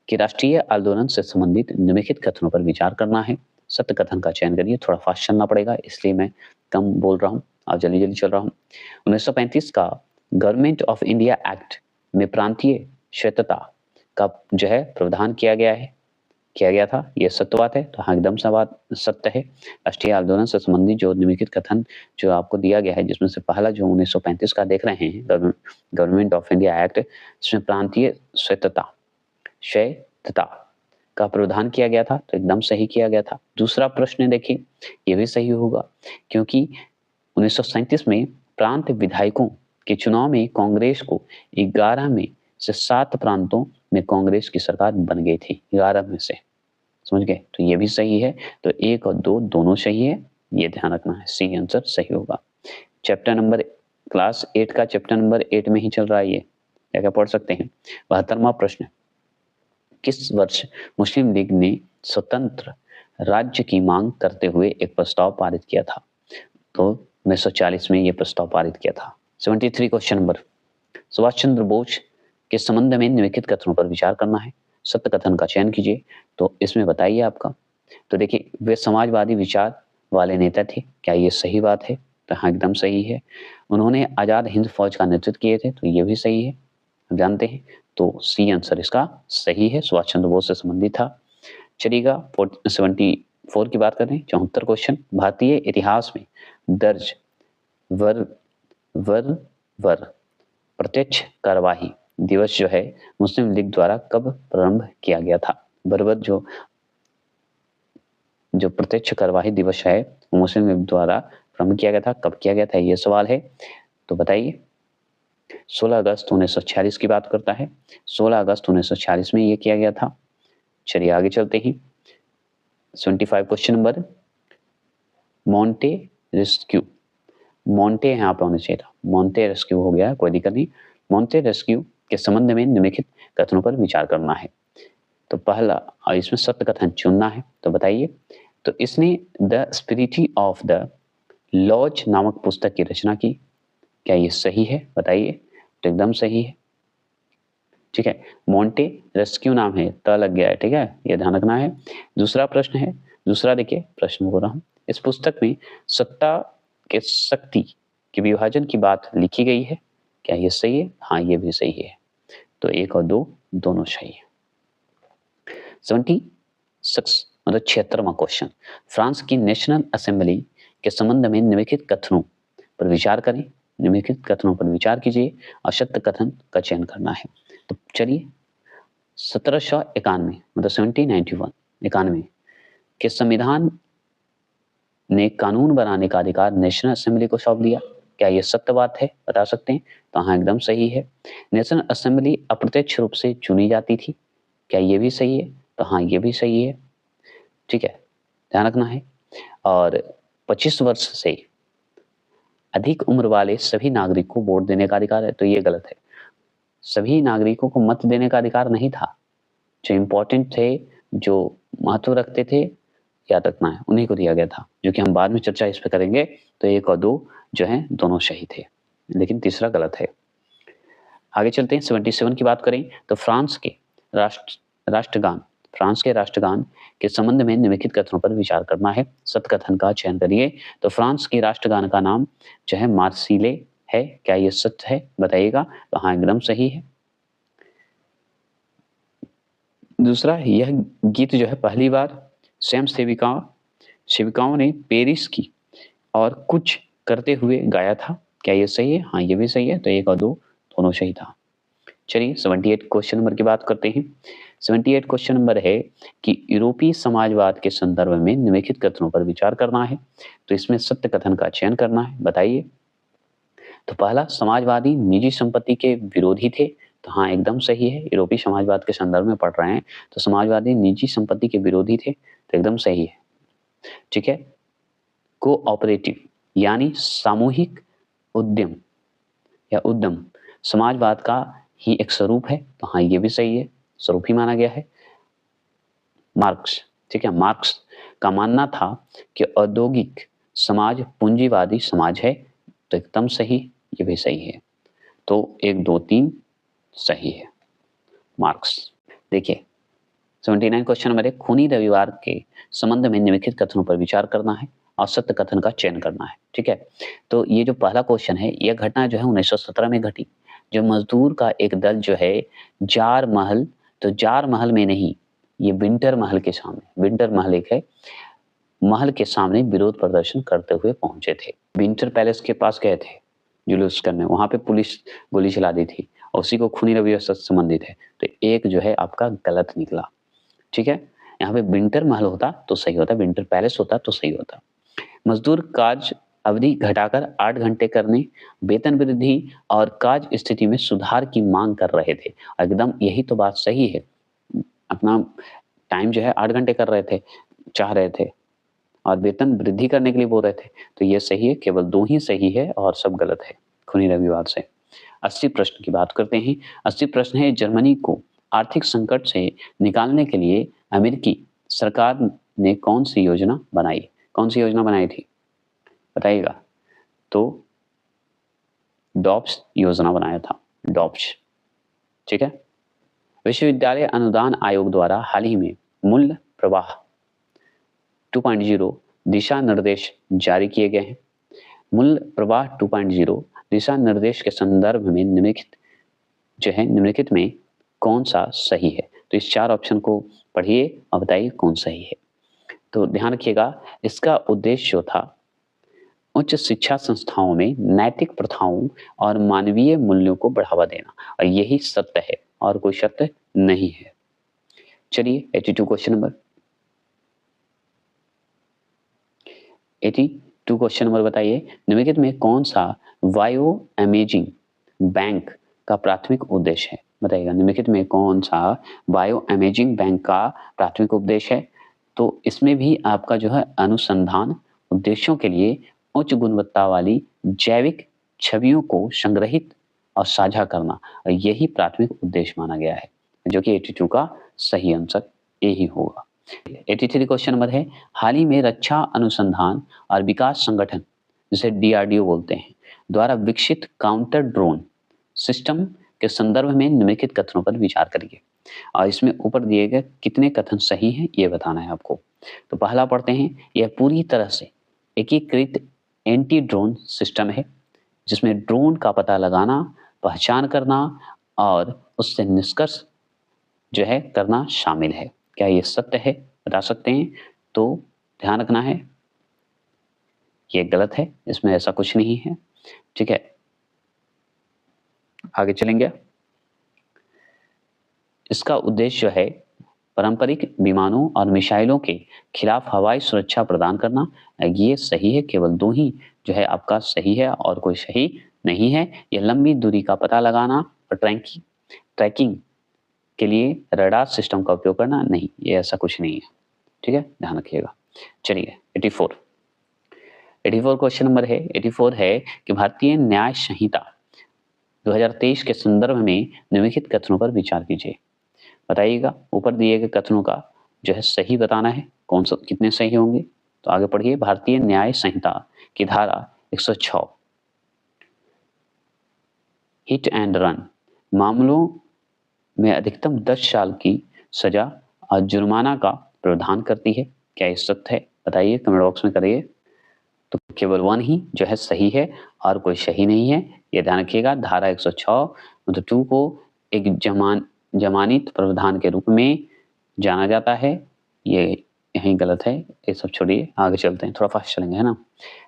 Speaker 1: कि राष्ट्रीय आंदोलन से संबंधित निम्नलिखित कथनों पर विचार करना है। सत्य कथन का चयन करिए। थोड़ा फास्ट चलना पड़ेगा, इसलिए मैं कम बोल रहा हूँ और जल्दी जल्दी चल रहा हूँ। 1935 का गवर्नमेंट ऑफ इंडिया एक्ट में प्रांतीय श्वेतता का जो है प्रावधान किया गया था, ये सत्य बात है। तो हाँ, एकदम सा बात सत्य है। राष्ट्रीय आंदोलन से संबंधित जो निम्नलिखित कथन जो आपको दिया गया है, जिसमें से पहला जो 1935 का देख रहे हैं, गवर्नमेंट ऑफ इंडिया एक्ट, इसमें प्रांतीय श्वेतता का प्रावधान किया गया था, तो एकदम सही किया गया था। दूसरा प्रश्न देखिए, ये भी सही होगा, क्योंकि 1937 में प्रांत विधायकों के चुनाव में कांग्रेस को 11 में से 7 प्रांतों में कांग्रेस की सरकार बन गई थी, 11 में से, समझ गए? तो ये भी सही है। तो 1 और 2 दोनों सही है, ये ध्यान रखना है, सी आंसर सही होगा। चैप्टर नंबर क्लास 8 का चैप्टर नंबर 8 में ही चल रहा है ये, क्या क्या पढ़ सकते हैं। 72वां प्रश्न, किस वर्ष मुस्लिम लीग ने स्वतंत्र राज्य की मांग करते हुए एक प्रस्ताव पारित किया था? तो 1940 में ये प्रस्ताव पारित किया था। 73 क्वेश्चन नंबर, सुभाष चंद्र बोस के संबंध में निम्नलिखित कथनों पर विचार करना है। सत्य कथन का चयन कीजिए। तो इसमें बताइए आपका, तो देखिए वे समाजवादी विचार वाले नेता थे। क्या ये सही बात है? तो हाँ, एकदम सही है। उन्होंने आजाद हिंद फौज का नेतृत्व किए थे, तो ये भी सही है, जानते हैं। तो सी आंसर इसका सही है, सुभाष चंद्र बोस से संबंधित था। चलिएगा 74 की बात करें। 74 क्वेश्चन, भारतीय इतिहास में दर्ज वर प्रत्यक्ष कार्यवाही दिवस जो है मुस्लिम लीग द्वारा कब प्रारंभ किया गया था? बर्बर जो प्रत्यक्ष कार्यवाही दिवस है मुस्लिम लीग द्वारा प्रारंभ किया गया था, कब किया गया था, ये सवाल है। तो बताइए। 16 अगस्त 1946 की बात करता है। 16 अगस्त 1946 में ये किया गया था। चलिए आगे चलते हैं। 75 क्वेश्चन नंबर, मॉन्टे यहाँ पे होना चाहिए था, मॉन्टे रेस्क्यू हो गया, कोई दिक्कत नहीं। मॉन्टे रेस्क्यू के संबंध में निम्नलिखित कथनों पर विचार करना है। तो पहला, और इसमें सत्य कथन चुनना है। तो बताइए। तो इसने द स्पिरिटी ऑफ द लॉज नामक पुस्तक की रचना की। क्या ये सही है? बताइए। तो एकदम सही है, ठीक है। मॉन्टे रेस्क्यू नाम है, त लग गया है, ठीक है, ये ध्यान रखना है। दूसरा प्रश्न है, दूसरा देखिए प्रश्न बोल रहा हूं, इस पुस्तक में सत्ता के शक्ति के विभाजन की बात लिखी गई है। क्या ये सही है? हाँ, ये भी सही है। तो 1 और 2 दोनों सही है। 76 मतलब 76वां क्वेश्चन, फ्रांस की नेशनल असेंबली के संबंध में निम्नलिखित कथनों पर विचार करें। निम्नलिखित कथनों पर विचार कीजिए और सत्य कथन का चयन करना है। तो चलिए, 1791 मतलब 1791 के संविधान ने कानून बनाने का अधिकार नेशनल असेंबली को सौंप दिया। क्या ये सत्य बात है? बता सकते हैं? तो हाँ, एकदम सही है। नेशनल असेंबली अप्रत्यक्ष रूप से चुनी जाती थी। क्या ये भी सही है? तो हाँ, ये भी सही है। ठीक है, ध्यान रखना है। और 25 वर्ष से अधिक उम्र वाले सभी नागरिक को वोट देने का अधिकार है। तो ये गलत है। सभी नागरिकों को मत देने का अधिकार नहीं था। जो इम्पोर्टेंट थे, जो महत्व रखते थे, याद रखना है, उन्हीं को दिया गया था, जो कि हम बाद में चर्चा इस पे करेंगे। तो 1 और 2 जो हैं दोनों सही थे, लेकिन तीसरा गलत है। आगे चलते हैं। 77 की बात करें तो फ्रांस के राष्ट्रगान के संबंध में निम्नलिखित कथनों पर विचार करना है। सत्य कथन का चयन करिए। तो फ्रांस के राष्ट्रगान का नाम जो है मार्सिले है। क्या ये सत्य है? बताइएगा। तो हाँ, एकदम सही है। दूसरा, यह गीत जो है पहली बार स्वयं सेविकाओं ने पेरिस की और कुछ करते हुए गाया था। क्या ये सही है? हाँ, ये भी सही है। तो 1 और 2 दोनों सही था। चलिए 78 क्वेश्चन नंबर की बात करते हैं। 78 क्वेश्चन नंबर है कि यूरोपीय समाजवाद के संदर्भ में निम्नलिखित कथनों पर विचार करना है। तो इसमें सत्य कथन का चयन करना है। बताइए। तो पहला, समाजवादी निजी संपत्ति के विरोधी थे। तो हाँ, एकदम सही है। यूरोपीय समाजवाद के संदर्भ में पढ़ रहे हैं तो समाजवादी निजी संपत्ति के विरोधी थे। तो एकदम सही है। ठीक है। कोऑपरेटिव यानी सामूहिक उद्यम या उद्यम समाजवाद का ही एक स्वरूप है। तो हाँ, ये भी सही है, स्वरूप ही माना गया है। मार्क्स, ठीक है, मार्क्स का मानना था कि औद्योगिक समाज पूंजीवादी समाज है। तो एकदम सही, ये भी सही है। तो 1 2 3 सही है। मार्क्स। देखिए 79 क्वेश्चन नंबर 1, खूनी रविवार के संबंध में निम्नलिखित कथनों पर विचार करना है और सत्य कथन का चयन करना है। ठीक है। तो ये जो पहला क्वेश्चन है, यह घटना जो है 1917 में घटी। जो मजदूर का एक दल जो है जार महल, तो जार महल में नहीं, ये विंटर महल के सामने, विंटर महल एक है, महल के सामने विरोध प्रदर्शन करते हुए पहुंचे थे। विंटर पैलेस के पास गए थे जुलूस करने, वहां पे पुलिस गोली चला दी थी और उसी को खूनी रविवार से संबंधित है। तो एक जो है आपका गलत निकला। ठीक है, यहाँ पे विंटर महल होता तो सही होता, विंटर पैलेस होता तो सही होता। मजदूर कार्य अवधि घटाकर 8 घंटे करने, वेतन वृद्धि और कार्य स्थिति में सुधार की मांग कर रहे थे। एकदम यही तो बात सही है। अपना टाइम जो है 8 घंटे कर रहे थे, चाह रहे थे, और वेतन वृद्धि करने के लिए बोल रहे थे। तो ये सही है, केवल 2 ही सही है और सब गलत है खूनी रविवार से। 80 प्रश्न की बात करते हैं। 80 प्रश्न है, जर्मनी को आर्थिक संकट से निकालने के लिए अमेरिकी सरकार ने कौन सी योजना बनाई? कौन सी योजना बनाई थी? बताइएगा। तो डॉप्स योजना बनाया था, डॉप्स। ठीक है। विश्वविद्यालय अनुदान आयोग द्वारा हाल ही में मूल्य प्रवाह 2.0 दिशा निर्देश जारी किए गए हैं। मूल्य प्रवाह 2.0 दिशा निर्देश के संदर्भ में निम्नलिखित में कौन सा सही है? तो इस 4 ऑप्शन को पढ़िए और बताइए कौन सही है। तो ध्यान रखिएगा, इसका उद्देश्य जो था उच्च शिक्षा संस्थाओं में नैतिक प्रथाओं और मानवीय मूल्यों को बढ़ावा देना, और यही सत्य है और कोई सत्य नहीं है। चलिए 82 क्वेश्चन नंबर, 82 क्वेश्चन नंबर बताइए, निम्नलिखित में कौन सा बायो इमेजिंग बैंक का प्राथमिक उद्देश्य है? बताइएगा। निम्नलिखित में कौन सा बायो इमेजिंग बैंक का प्राथमिक उद्देश्य है? तो इसमें भी आपका जो है अनुसंधान उद्देश्यों के लिए उच्च गुणवत्ता वाली जैविक छवियों को संग्रहित और साझा करना, और यही प्राथमिक उद्देश्य माना गया है, जो कि 82 का सही आंसर यही होगा। 83 क्वेश्चन नंबर है, हाल ही में रक्षा अनुसंधान और विकास संगठन, जिसे DRDO बोलते हैं, द्वारा विकसित काउंटर ड्रोन सिस्टम के संदर्भ में निम्नलिखित कथनों पर विचार करिए, और इसमें ऊपर दिए गए कितने कथन सही हैं ये बताना है आपको। तो पहला पढ़ते हैं, यह पूरी तरह से एकीकृत एंटी ड्रोन सिस्टम है जिसमें ड्रोन का पता लगाना, पहचान करना और उससे निष्कर्ष जो है करना शामिल है। क्या ये सत्य है? बता सकते हैं। तो ध्यान रखना है, ये गलत है, इसमें ऐसा कुछ नहीं है। ठीक है, आगे चलेंगे। इसका उद्देश्य जो है पारंपरिक विमानों और मिसाइलों के खिलाफ हवाई सुरक्षा प्रदान करना, ये सही है। केवल 2 ही जो है आपका सही है और कोई सही नहीं है। ये लंबी दूरी का पता लगाना और ट्रैकिंग के लिए रडार सिस्टम का उपयोग करना, नहीं, ये ऐसा कुछ नहीं है। ठीक है, ध्यान रखिएगा। चलिए 84 क्वेश्चन नंबर है 84 है कि भारतीय न्याय संहिता 2023 के संदर्भ में निम्नलिखित कथनों पर विचार कीजिए। बताइएगा, ऊपर दिए गए कथनों का जो है सही बताना है, कौन सा कितने सही होंगे। तो आगे पढ़िए। भारतीय न्याय संहिता की धारा 106 हिट एंड रन मामलों में अधिकतम 10 साल की सजा और जुर्माना का प्रावधान करती है। क्या ये सत्य है? बताइए, कमेंट बॉक्स में करिए। तो केवल 1 ही जो है सही है और कोई सही नहीं है, ये ध्यान रखिएगा। धारा 106 मतलब 2 को एक जमानत प्रावधान के रूप में जाना जाता है, ये यही गलत है। ये सब छोड़िए, आगे चलते हैं, थोड़ा फास्ट चलेंगे, है ना।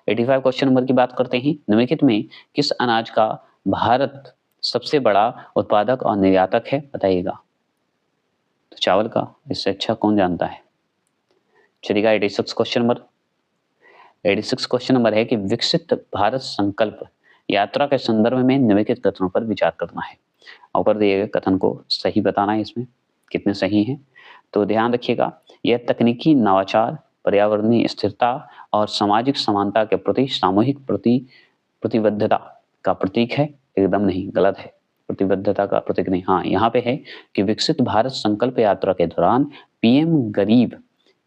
Speaker 1: 85 क्वेश्चन नंबर की बात करते हैं। निम्नलिखित में किस अनाज का भारत सबसे बड़ा उत्पादक और निर्यातक है? बताइएगा। तो चावल का, इससे अच्छा कौन जानता है। चलिएगा 86 क्वेश्चन नंबर है कि विकसित भारत संकल्प यात्रा के संदर्भ में निम्नलिखित कथनों पर विचार करना है। ऊपर दिए गए कथन को सही बताना है, इसमें कितने सही हैं। तो ध्यान रखिएगा, यह तकनीकी नवाचार, पर्यावरणीय स्थिरता और सामाजिक समानता के प्रति सामूहिक प्रतिबद्धता का प्रतीक है। एकदम नहीं, गलत है। प्रतिबद्धता का प्रतीक नहीं। हाँ, यहाँ पे है कि विकसित भारत संकल्प यात्रा के दौरान पीएम गरीब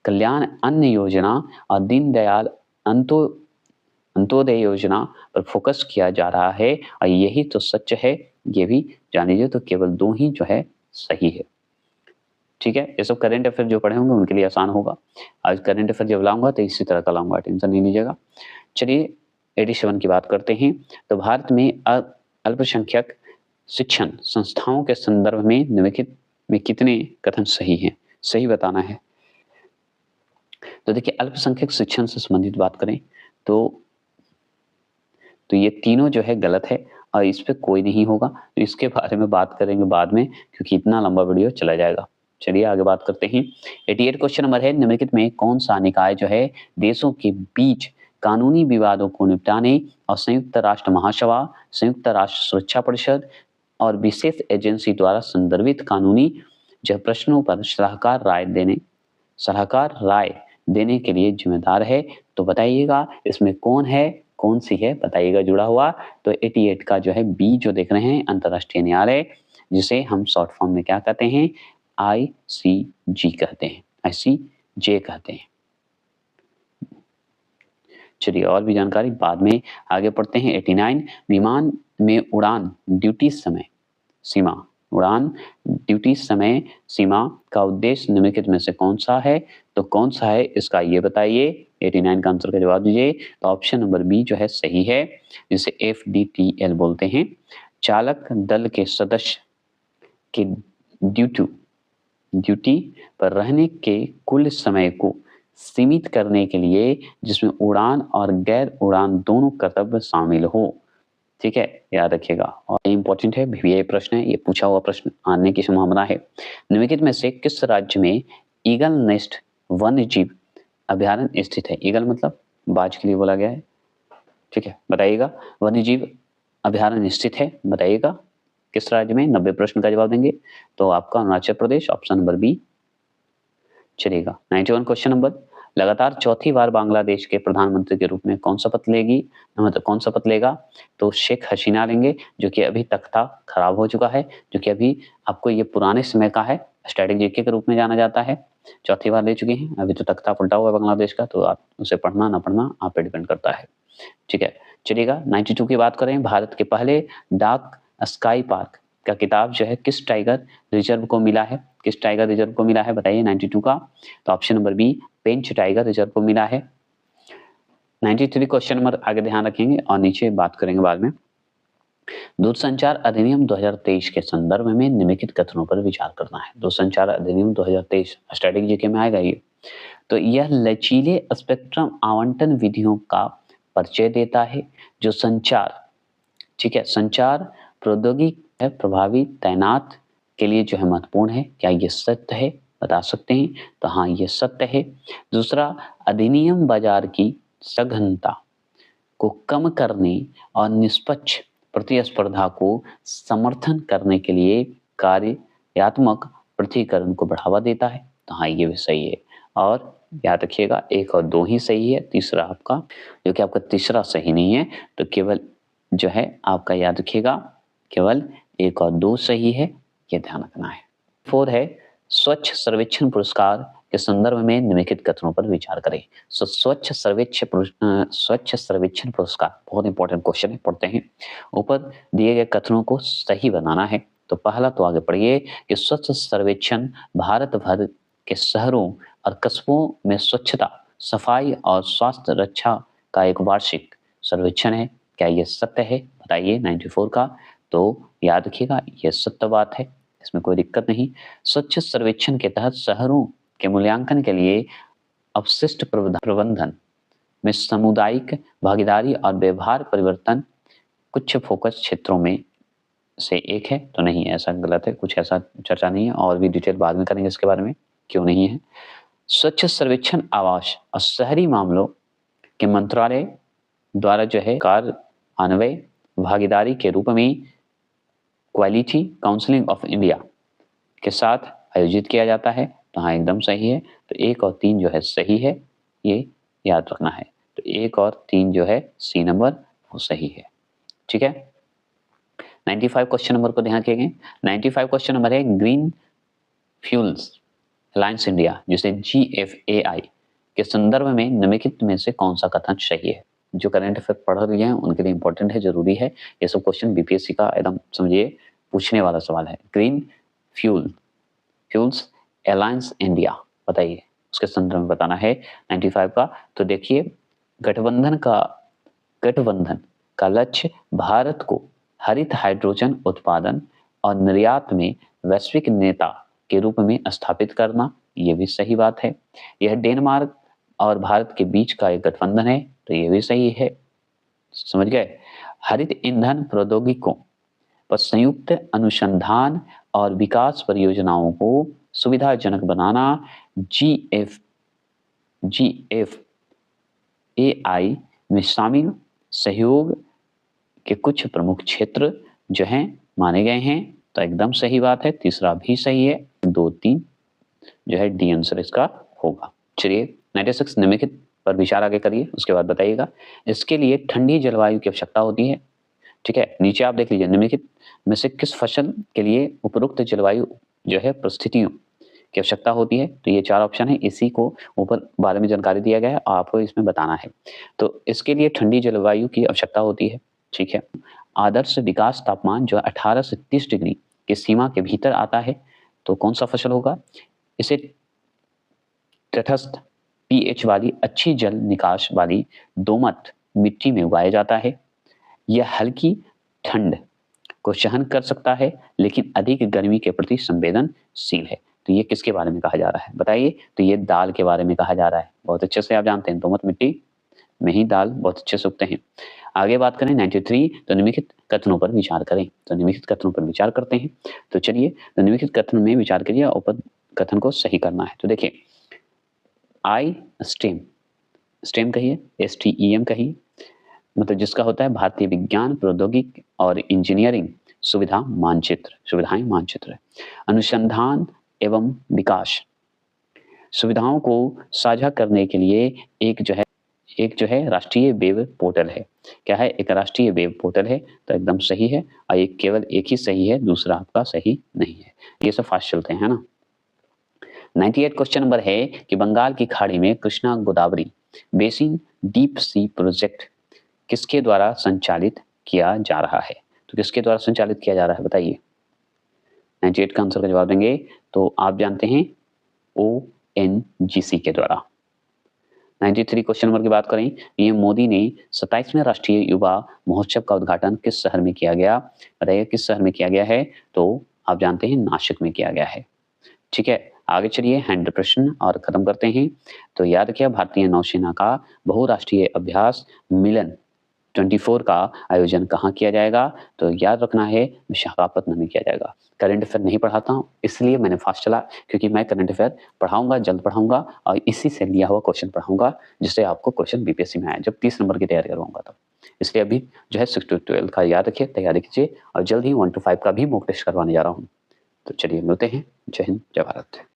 Speaker 1: कल्याण अन्न योजना और दीनदयाल अंत्योदय योजना पर फोकस किया जा रहा है और यही तो सच है, ये भी जान लीजिए। तो केवल 2 ही जो है सही है। ठीक है, ये सब करंट अफेयर जो पढ़े होंगे उनके लिए आसान होगा। आज करंट अफेयर जब लाऊंगा तो इसी तरह का लाऊंगा, टेंशन नहीं लीजिएगा। चलिए 87 की बात करते हैं। तो भारत में अल्पसंख्यक शिक्षण संस्थाओं के संदर्भ में निम्नलिखित में कितने कथन सही हैं? सही बताना है। तो देखिए, अल्पसंख्यक शिक्षण से संबंधित बात करें तो ये तीनों जो है गलत है और इस पे कोई नहीं होगा। तो इसके बारे में बात करेंगे बाद में, क्योंकि इतना लंबा वीडियो चला जाएगा। चलिए आगे बात करते हैं। 88 क्वेश्चन नंबर है, निम्नलिखित में कौन सा निकाय जो है देशों के बीच कानूनी विवादों को निपटाने और संयुक्त राष्ट्र महासभा, संयुक्त राष्ट्र सुरक्षा परिषद और विशेष एजेंसी द्वारा संदर्भित कानूनी जो प्रश्नों पर सलाहकार राय देने के लिए जिम्मेदार है? तो बताइएगा इसमें कौन है, कौन सी है, बताइएगा जुड़ा हुआ। तो 88 का जो है बी जो देख रहे हैं, अंतर्राष्ट्रीय न्यायालय, जिसे हम शॉर्ट फॉर्म में क्या कहते हैं, ICJ कहते हैं, ICJ कहते हैं। चलिए और भी जानकारी बाद में आगे पढ़ते हैं। 89 विमान में उड़ान ड्यूटी समय सीमा का उद्देश्य निम्नलिखित में से कौन सा है? तो कौन सा है इसका ये बताइए। 89 का आंसर का जवाब दीजिए। तो ऑप्शन नंबर बी जो है सही है, जिसे FDTL बोलते हैं। चालक दल के सदस्य के ड्यूटी पर रहने के कुल समय को सीमित करने के लिए, जिसमें उड़ान और गैर उड़ान दोनों कर्तव्य शामिल हो। ठीक है, याद रखिएगा। और इंपॉर्टेंट है, VVI प्रश्न है, ये पूछा हुआ प्रश्न आने की संभावना है। निम्नलिखित में से किस राज्य में ईगल नेस्ट वन्य जीव अभ्यारण्य स्थित है? ईगल मतलब बाज के लिए बोला गया है। ठीक है, बताइएगा वन्य जीव अभ्यारण्य स्थित है, बताइएगा किस राज्य में। 90 प्रश्न का जवाब देंगे तो आपका Arunachal Pradesh, option number B चलेगा। 91 क्वेश्चन नंबर, लगातार चौथी बार बांग्लादेश के प्रधानमंत्री के रूप में कौन शपथ लेगा? तो शेख हसीना लेंगे, जो कि अभी तख्ता खराब हो चुका है, जो कि अभी आपको ये पुराने समय का है, स्ट्रेटेजी के रूप में जाना जाता है। चौथी बार ले चुके हैं, अभी तो तख्ता पलटा हुआ है बांग्लादेश का, तो आप उसे पढ़ना ना पढ़ना आप पे डिपेंड करता है। ठीक है, चलिएगा 92 की बात करें। भारत के पहले डार्क स्काई पार्क का किताब जो है किस टाइगर रिजर्व को मिला है? किस टाइगर रिजर्व को मिला है बताइए 92 का। तो ऑप्शन नंबर बी पेंच टाइगर रिजर्व को मिला है। 93 क्वेश्चन नंबर आगे ध्यान रखेंगे और नीचे बात करेंगे बाद में। दूरसंचार अधिनियम 2023 के संदर्भ में निम्नलिखित कथनों पर विचार करना है। दूरसंचार अधिनियम 2023 स्टैटिक जीके में आएगा ये। तो यह लचीले स्पेक्ट्रम आवंटन विधियों का परिचय देता है, जो संचार प्रौद्योगिकी प्रभावी तैनात के लिए जो है महत्वपूर्ण है। क्या ये सत्य है? बता सकते हैं? तो हाँ, ये सत्य है। दूसरा, अधिनियम बाजार की सघनता को कम करने और निष्पक्ष प्रतिस्पर्धा को समर्थन करने के लिए कार्यात्मक पृथक्करण को बढ़ावा देता है। तो हाँ, ये भी सही है। और याद रखिएगा, 1 और 2 ही सही है, तीसरा आपका जो कि आपका तीसरा सही नहीं है, तो केवल जो है आपका याद रखिएगा केवल 1 और 2 सही है, ये ध्यान रखना है। 4 है स्वच्छ सर्वेक्षण पुरस्कार के संदर्भ में निम्नलिखित कथनों पर विचार करें। स्वच्छ सर्वेक्षण पुरस्कार बहुत इंपॉर्टेंट क्वेश्चन है, पढ़ते हैं। ऊपर दिए गए कथनों को सही बनाना है। तो पहला तो आगे पढ़िए कि स्वच्छ सर्वेक्षण भारत भर के शहरों और कस्बों में स्वच्छता, सफाई और स्वास्थ्य रक्षा का एक वार्षिक सर्वेक्षण है। क्या ये सत्य है? बताइए 94 का। तो याद रखिएगा, ये सत्य बात है, इसमें कोई दिक्कत नहीं। स्वच्छ सर्वेक्षण के तहत शहरों के मूल्यांकन के लिए अपशिष्ट प्रबंधन में सामुदायिक भागीदारी और व्यवहार परिवर्तन कुछ फोकस क्षेत्रों में से एक है। तो नहीं, ऐसा गलत है, कुछ ऐसा चर्चा नहीं है, और भी डिटेल बाद में करेंगे इसके बारे में, क्यों नहीं है। स्वच्छ सर्वेक्षण आवास और शहरी मामलों के मंत्रालय द्वारा जो है कार्यान्वयन भागीदारी के रूप में क्वालिटी काउंसिलिंग ऑफ इंडिया के साथ आयोजित किया जाता है। तो हाँ, एकदम सही है। तो 1 और 3 जो है सही है, ये याद रखना है। तो 1 और 3 जो है सी नंबर वो सही है। ठीक है। 95 क्वेश्चन नंबर को ध्यान रखिएगा। 95 क्वेश्चन नंबर है ग्रीन फ्यूल्स अलायंस इंडिया जिसे GFAI के संदर्भ में निम्नलिखित में से कौन सा कथन सही है? जो करंट अफेयर पढ़ रहे हैं उनके लिए इंपॉर्टेंट है, जरूरी है। ये सब क्वेश्चन बीपीएससी का एकदम समझिए पूछने वाला सवाल है। ग्रीन फ्यूल्स अलायंस इंडिया, बताइए उसके संदर्भ में बताना है 95 का। तो देखिए, गठबंधन का लक्ष्य भारत को हरित हाइड्रोजन उत्पादन और निर्यात में वैश्विक नेता के रूप में स्थापित करना, ये भी सही बात है। यह डेनमार्क और भारत के बीच का एक गठबंधन है, तो ये भी सही है। समझ गए। हरित ईंधन प्रौद्योगिकों पर संयुक्त अनुसंधान और विकास परियोजनाओं को सुविधाजनक बनाना GFAI में शामिल सहयोग के कुछ प्रमुख क्षेत्र जो हैं माने गए हैं। तो एकदम सही बात है, तीसरा भी सही है। 2, 3 जो है डी आंसर इसका होगा। चलिए 96 निम्नलिखित पर विचार आगे करिए, उसके बाद बताइएगा। इसके लिए ठंडी जलवायु की आवश्यकता होती है। ठीक है, नीचे आप देख लीजिए, निम्नलिखित में से किस फसल के लिए उपरोक्त जलवायु जो है परिस्थितियों की आवश्यकता होती है? तो ये 4 ऑप्शन है, इसी को ऊपर बारे में जानकारी दिया गया है, आपको इसमें बताना है। तो इसके लिए ठंडी जलवायु की आवश्यकता होती है। ठीक है। आदर्श विकास तापमान जो 18 से 30 डिग्री की सीमा के भीतर आता है, तो कौन सा फसल होगा? इसे तटस्थ pH वाली अच्छी जल निकास वाली दोमट मिट्टी में उगाया जाता है। यह हल्की ठंड को सहन कर सकता है, लेकिन अधिक गर्मी के प्रति संवेदनशील है। तो ये किसके बारे में कहा जा रहा है? बताइए। तो ये दाल के बारे में कहा जा रहा है। बहुत अच्छे से आप जानते हैं, दोमट मिट्टी में ही दाल बहुत अच्छे से उगते हैं। आगे बात करें 93, तो निम्नलिखित कथनों पर विचार करें। तो निम्नलिखित कथनों पर विचार करते हैं। तो चलिए, तो निम्नलिखित कथन में विचार करिए और ऊपर कथन को सही करना है। तो देखिए, आई स्टेम कहिए, STEM कहिए, मतलब जिसका होता है भारतीय विज्ञान प्रौद्योगिकी और इंजीनियरिंग सुविधाएं मानचित्र, अनुसंधान एवं विकास सुविधाओं को साझा करने के लिए एक जो है राष्ट्रीय वेब पोर्टल है। क्या है? एक राष्ट्रीय वेब पोर्टल है। तो एकदम सही है, और एक केवल एक ही सही है, दूसरा आपका सही नहीं है। ये सब फास्ट चलते हैं, है ना। 98 क्वेश्चन नंबर है कि बंगाल की खाड़ी में Krishna Godavari basin deep sea project किसके द्वारा संचालित किया जा रहा है? तो किसके द्वारा संचालित किया जा रहा है, बताइए। 98 का आंसर का जवाब देंगे तो आप जानते हैं ONGC के द्वारा। 93 क्वेश्चन नंबर की बात करें, पीएम मोदी ने 27वें राष्ट्रीय युवा महोत्सव का उद्घाटन किस शहर में किया गया? बताइए किस शहर में किया गया है? तो आप जानते हैं नासिक में किया गया है। ठीक है, आगे चलिए 100 प्रश्न और खत्म करते हैं। तो याद किया, भारतीय नौसेना का बहुराष्ट्रीय अभ्यास मिलन 24 का आयोजन कहाँ किया जाएगा? तो याद रखना है विशाखापत्तनम में किया जाएगा। करंट अफेयर नहीं पढ़ाता हूँ, इसलिए मैंने फास्ट चला, क्योंकि मैं करंट अफेयर पढ़ाऊँगा, जल्द पढ़ाऊँगा और इसी से लिया हुआ क्वेश्चन पढ़ाऊँगा, जिससे आपको क्वेश्चन बीपीएससी में आए, जब 30 नंबर की तैयारी करवाऊँगा तब। इसलिए अभी जो है 6 to 12 का याद रखिए, तैयारी कीजिए और जल्द ही 1 to 5 का भी मॉक टेस्ट करवाने जा रहा हूँ। तो चलिए मिलते हैं। जय हिंद, जय भारत।